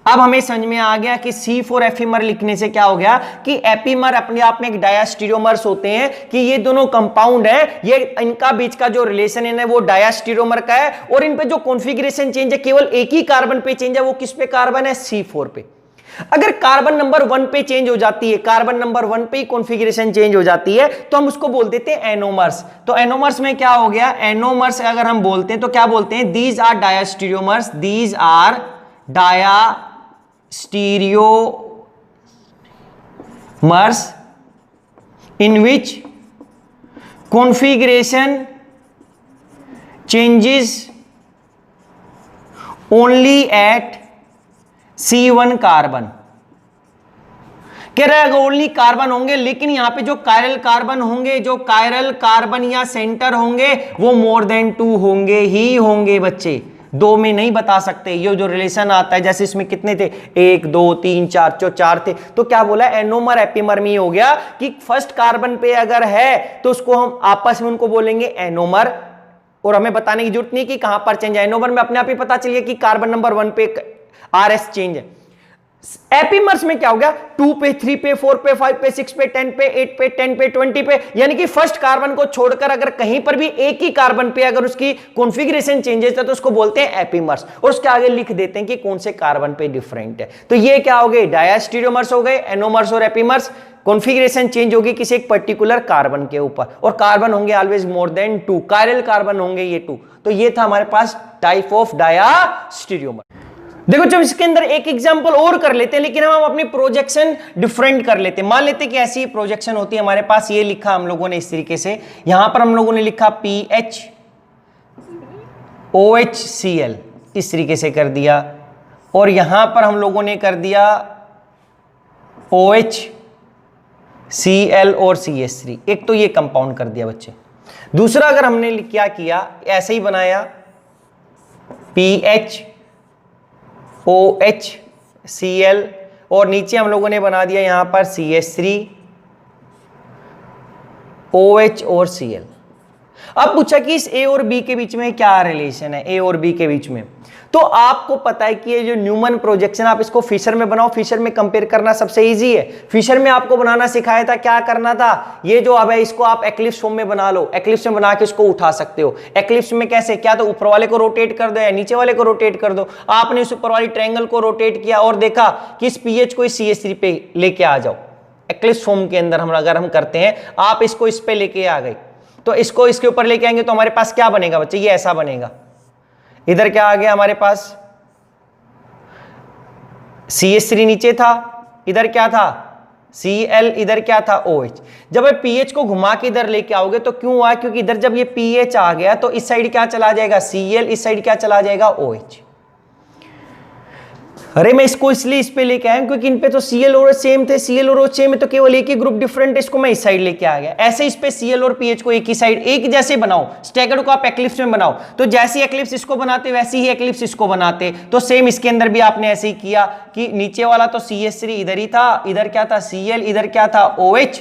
अब हमें समझ में आ गया कि C4 एपीमर लिखने से क्या हो गया कि एपीमर अपने आप में एक डायास्टीरियोमर्स होते हैं, कि ये दोनों कंपाउंड है, ये इनका बीच का जो रिलेशन है वो डायास्टीरियोमर का है, और इन पे जो कॉन्फ़िगरेशन चेंज है, केवल एक ही कार्बन पे चेंज है, वो किस पे कार्बन है, C4 पे। अगर कार्बन नंबर 1 पे चेंज हो जाती है, कार्बन नंबर 1 पे ही कॉन्फ़िगरेशन चेंज हो जाती है, तो हम उसको बोल देते हैं एनोमर्स। तो एनोमर्स में क्या हो गया, एनोमर्स अगर हम बोलते हैं तो क्या बोलते हैं, these are diastereomers, these are diastereomers in which configuration changes only at C1 carbon. कह रहा है ओनली कार्बन होंगे, लेकिन यहां पे जो कायरल कार्बन होंगे, जो कायरल कार्बन या सेंटर होंगे, वो मोर देन 2 होंगे ही होंगे बच्चे, 2 में नहीं बता सकते। ये जो रिलेशन आता है, जैसे इसमें कितने थे, 1 2 3 4, जो 4 थे, तो क्या बोला, एनोमर एपीमर में हो गया कि फर्स्ट कार्बन पे अगर है तो उसको हम आपस में उनको बोलेंगे एनोमर, और हमें बताने की जरूरत नहीं कि कहां पर चेंज है। एनोमर में अपने आप ही पता चलिए कि कार्बन नंबर 1 पे RS चेंज है। एपीमर्स में क्या हो गया, 2 पे, 3 पे, 4 पे, 5 पे, 6 पे, 10 पे, 8 पे, 10 पे, 20 पे, यानी कि फर्स्ट कार्बन को छोड़कर अगर कहीं पर भी एक ही कार्बन पे अगर उसकी कॉन्फ़िगरेशन चेंजेस है तो उसको बोलते हैं एपीमर्स, और उसके आगे लिख देते हैं कि कौन से कार्बन पे डिफरेंट है। तो ये क्या हो गए, डायस्टीरियोमर्स हो गए, एनोमर्स और एपीमर्स। कॉन्फ़िगरेशन चेंज होगी किसी एक पर्टिकुलर कार्बन के ऊपर, और कार्बन होंगे always more than 2, chiral carbon होंगे ये 2। तो ये था हमारे पास टाइप ऑफ डायस्टीरियोमर। देखो जब इसके अंदर एक एग्जांपल और कर लेते हैं, लेकिन हम अपनी प्रोजेक्शन डिफरेंट कर लेते हैं। मान लेते हैं कि ऐसी प्रोजेक्शन होती है हमारे पास, ये लिखा हम लोगों ने इस तरीके से, यहां पर हम लोगों ने लिखा PHOHCl इस तरीके से कर दिया, और यहां पर हम लोगों ने कर दिया OHCl और CH3। एक तो ये कंपाउंड कर दिया बच्चे। दूसरा अगर हमने क्या किया, ऐसे ही बनाया PHOHCl और नीचे हम लोगों ने बना दिया यहां पर CH3 OH और Cl। अब पूछा कि इस A और B के बीच में क्या रिलेशन है, A और B के बीच में। तो आपको पता है कि ये जो न्यूमन प्रोजेक्शन, आप इसको फिशर में बनाओ, फिशर में कंपेयर करना सबसे इजी है। फिशर में आपको बनाना सिखाया था, क्या करना था, ये जो अब है इसको आप एक्लिप्स फॉर्म में बना लो, एक्लिप्स में बना के इसको उठा सकते हो। एक्लिप्स में कैसे, क्या तो ऊपर वाले को रोटेट कर दो या नीचे वाले को रोटेट कर दो। आपने उस ऊपर वाली ट्रायंगल को रोटेट किया और देखा कि इस पीएच को इस CH3 पे लेके आ जाओ। एक्लिप्स फॉर्म के अंदर अगर हम करते हैं, आप इसको इस पे लेके आ गए, तो इसको इसके ऊपर लेके आएंगे तो हमारे पास क्या बनेगा बच्चे, ये ऐसा बनेगा। इधर क्या आ गया हमारे पास, CH3 नीचे था, इधर क्या था Cl, इधर क्या था OH। जब आप pH को घुमा के इधर लेके आओगे तो क्यों हुआ, क्योंकि इधर जब ये pH आ गया तो इस साइड क्या चला जाएगा Cl, इस साइड क्या चला जाएगा OH। अरे मैं इसको इसलिए इस पे लेके आया क्योंकि इन पे तो Cl और OH सेम थे, Cl और OH सेम है तो केवल एक ही ग्रुप डिफरेंट है, इसको मैं इस साइड लेके आ गया। ऐसे इस पे Cl और pH को एक ही साइड एक जैसे बनाओ, स्टैगर्ड को आप एक्लिप्स में बनाओ, तो जैसी एक्लिप्स इसको बनाते वैसी ही एक्लिप्स इसको बनाते। तो सेम इसके अंदर भी आपने ऐसे ही किया कि नीचे वाला तो CH3 इधर ही था, इधर क्या था Cl, इधर क्या था OH,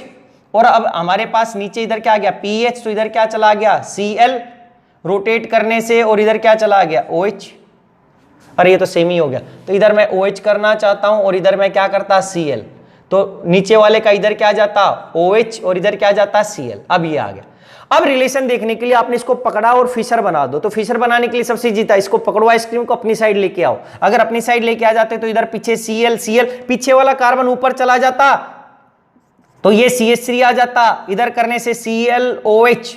और अब हमारे पास नीचे इधर क्या आ गया pH, तो इधर क्या चला गया Cl रोटेट करने से, और इधर क्या चला गया OH। अरे ये तो सेम ही हो गया, तो इधर मैं OH करना चाहता हूं और इधर मैं क्या करता Cl, तो नीचे वाले का इधर क्या जाता OH और इधर क्या जाता Cl। अब ये आ गया। अब रिलेशन देखने के लिए आपने इसको पकड़ा और फिशर बना दो। तो फिशर बनाने के लिए सबसे इजी था, इसको पकड़ो, आइसक्रीम को अपनी साइड लेके आओ। अगर अपनी साइड लेके आ जाते तो इधर पीछे Cl, पीछे वाला कार्बन ऊपर चला जाता तो ये CH3 आ जाता, इधर करने से Cl OH,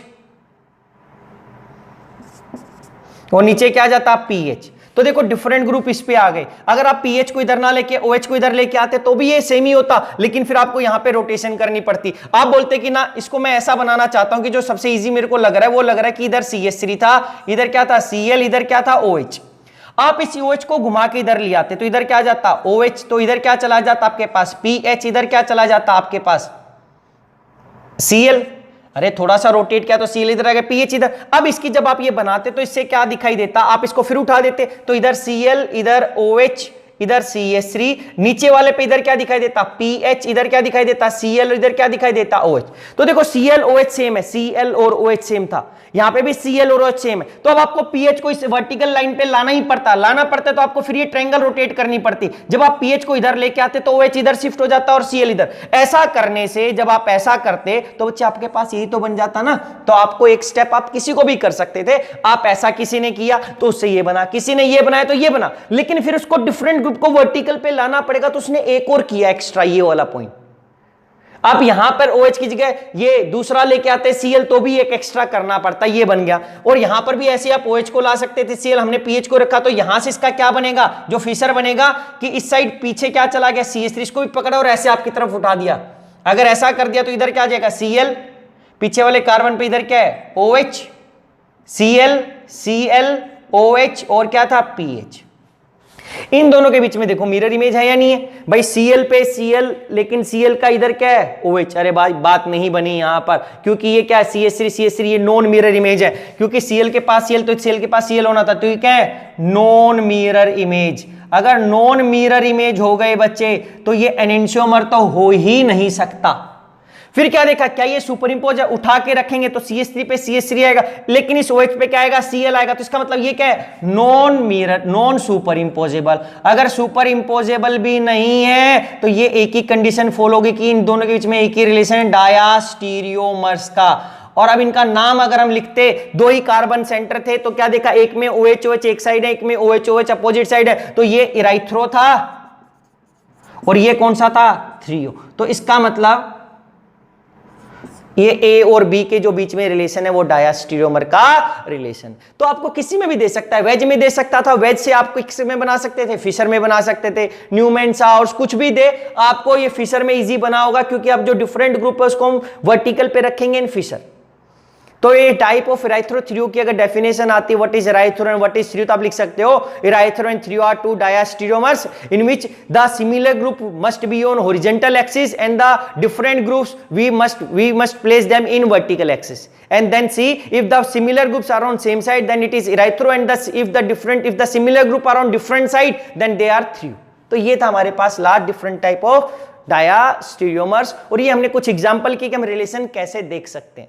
और नीचे क्या जाता pH। तो देखो डिफरेंट ग्रुप इस पे आ गए। अगर आप pH को इधर ना लेके OH को इधर लेके आते तो भी ये सेम ही होता, लेकिन फिर आपको यहां पे रोटेशन करनी पड़ती। आप बोलते कि ना इसको मैं ऐसा बनाना चाहता हूं कि जो सबसे इजी मेरे को लग रहा है वो लग रहा है कि इधर CH3 था, इधर क्या था Cl, इधर क्या था OH। आप इस OH को घुमा के इधर ले आते तो इधर क्या जाता OH, तो इधर क्या चला जाता आपके पास pH, इधर क्या चला जाता आपके पास Cl। अरे थोड़ा सा रोटेट किया तो Cl इधर आ गया, pH इधर। अब इसकी जब आप ये बनाते तो इससे क्या दिखाई देता, आप इसको फिर उठा देते तो इधर Cl, इधर OH, इधर CH3, नीचे वाले पे इधर क्या दिखाई देता pH, इधर क्या दिखाई देता Cl, इधर क्या दिखाई देता OH। तो देखो Cl OH सेम है, Cl और OH सेम था, यहां पे भी Cl और OH सेम है। तो अब आपको pH को इस वर्टिकल लाइन पे लाना ही पड़ता, तो आपको फिर ये ट्रायंगल रोटेट करनी पड़ती। जब आप pH को इधर लेके आते तो OH इधर शिफ्ट हो जाता और Cl इधर। ऐसा करने से जब आप ऐसा करते तो बच्चे आपके पास यही तो बन जाता ना। तो आपको एक स्टेप आप किसी को भी कर सकते थे, आप ऐसा किसी ने किया तो उससे ये बना, किसी ने ये बनाया तो ये बना, लेकिन फिर उसको डिफरेंट ग्रुप को वर्टिकल पे लाना पड़ेगा, तो उसने एक और किया एक्स्ट्रा, ये वाला पॉइंट। आप यहां पर OH की जगह ये दूसरा लेके आते Cl तो भी एक एक्स्ट्रा करना पड़ता, ये बन गया। और यहां पर भी ऐसे आप OH को ला सकते थे, Cl हमने pH को रखा, तो यहां से इसका क्या बनेगा, जो फिशर बनेगा कि इस साइड पीछे क्या चला गया CH3, इसको भी पकड़ा और ऐसे आपकी तरफ उठा दिया। अगर ऐसा कर दिया तो इधर क्या आ जाएगा Cl, पीछे वाले कार्बन पे इधर क्या है OH, Cl OH और क्या था pH। इन दोनों के बीच में देखो मिरर इमेज है या नहीं है भाई, Cl पे Cl, लेकिन Cl का इधर क्या है OH। अरे भाई बात नहीं बनी यहां पर, क्योंकि ये क्या है CH3 ये नॉन मिरर इमेज है, क्योंकि Cl के पास Cl तो Cl के पास Cl होना था, तो ये क्या है नॉन मिरर इमेज। अगर नॉन मिरर इमेज हो गए बच्चे तो ये एनेंटियोमर तो हो ही नहीं सकता। फिर क्या देखा, क्या ये सुपर इंपोज है, उठा के रखेंगे तो CH3 पे CH3 आएगा, लेकिन इस OH पे क्या आएगा, Cl आएगा। तो इसका मतलब ये क्या है, नॉन मिरर, नॉन सुपर इंपोजेबल। अगर सुपर इंपोजेबल भी नहीं है तो ये एक ही कंडीशन फॉलो होगी कि इन दोनों के बीच में एक ही रिलेशन है, डायास्टीरियोमर्स का। और अब इनका नाम अगर हम लिखते, दो ही कार्बन सेंटर थे तो क्या देखा, एक में OH एक साइड है, एक में OH अपोजिट साइड है, तो ये इराइथ्रो था और ये कौन सा था, 3O। तो इसका मतलब ये A और B के जो बीच में रिलेशन है वो डायास्टीरियोमर का रिलेशन। तो आपको किसी में भी दे सकता है, वेज में दे सकता था, वेज से आप किस में बना सकते थे, फिशर में बना सकते थे, न्यूमैन साउर्स कुछ भी दे, आपको ये फिशर में इजी बना होगा, क्योंकि आप जो डिफरेंट ग्रुप है उसको हम वर्टिकल पे रखेंगे इन फिशर। तो ये टाइप ऑफ इराइथ्रो की अगर डेफिनेशन आती है, what is erythro and what is threo, तो आप लिख सकते हो erythro and threo are two diastereomers in which the similar group must be on horizontal axis and the different groups we must place them in vertical axis, and then see if the similar groups are on same side then it is irithyro, and if the similar group are on different side then they are thrio। तो ये था हमारे पास last different type of डायास्टीरियोमर्स, और ये हमने कुछ example की कि हम रिलेशन कैसे देख सकते हैं।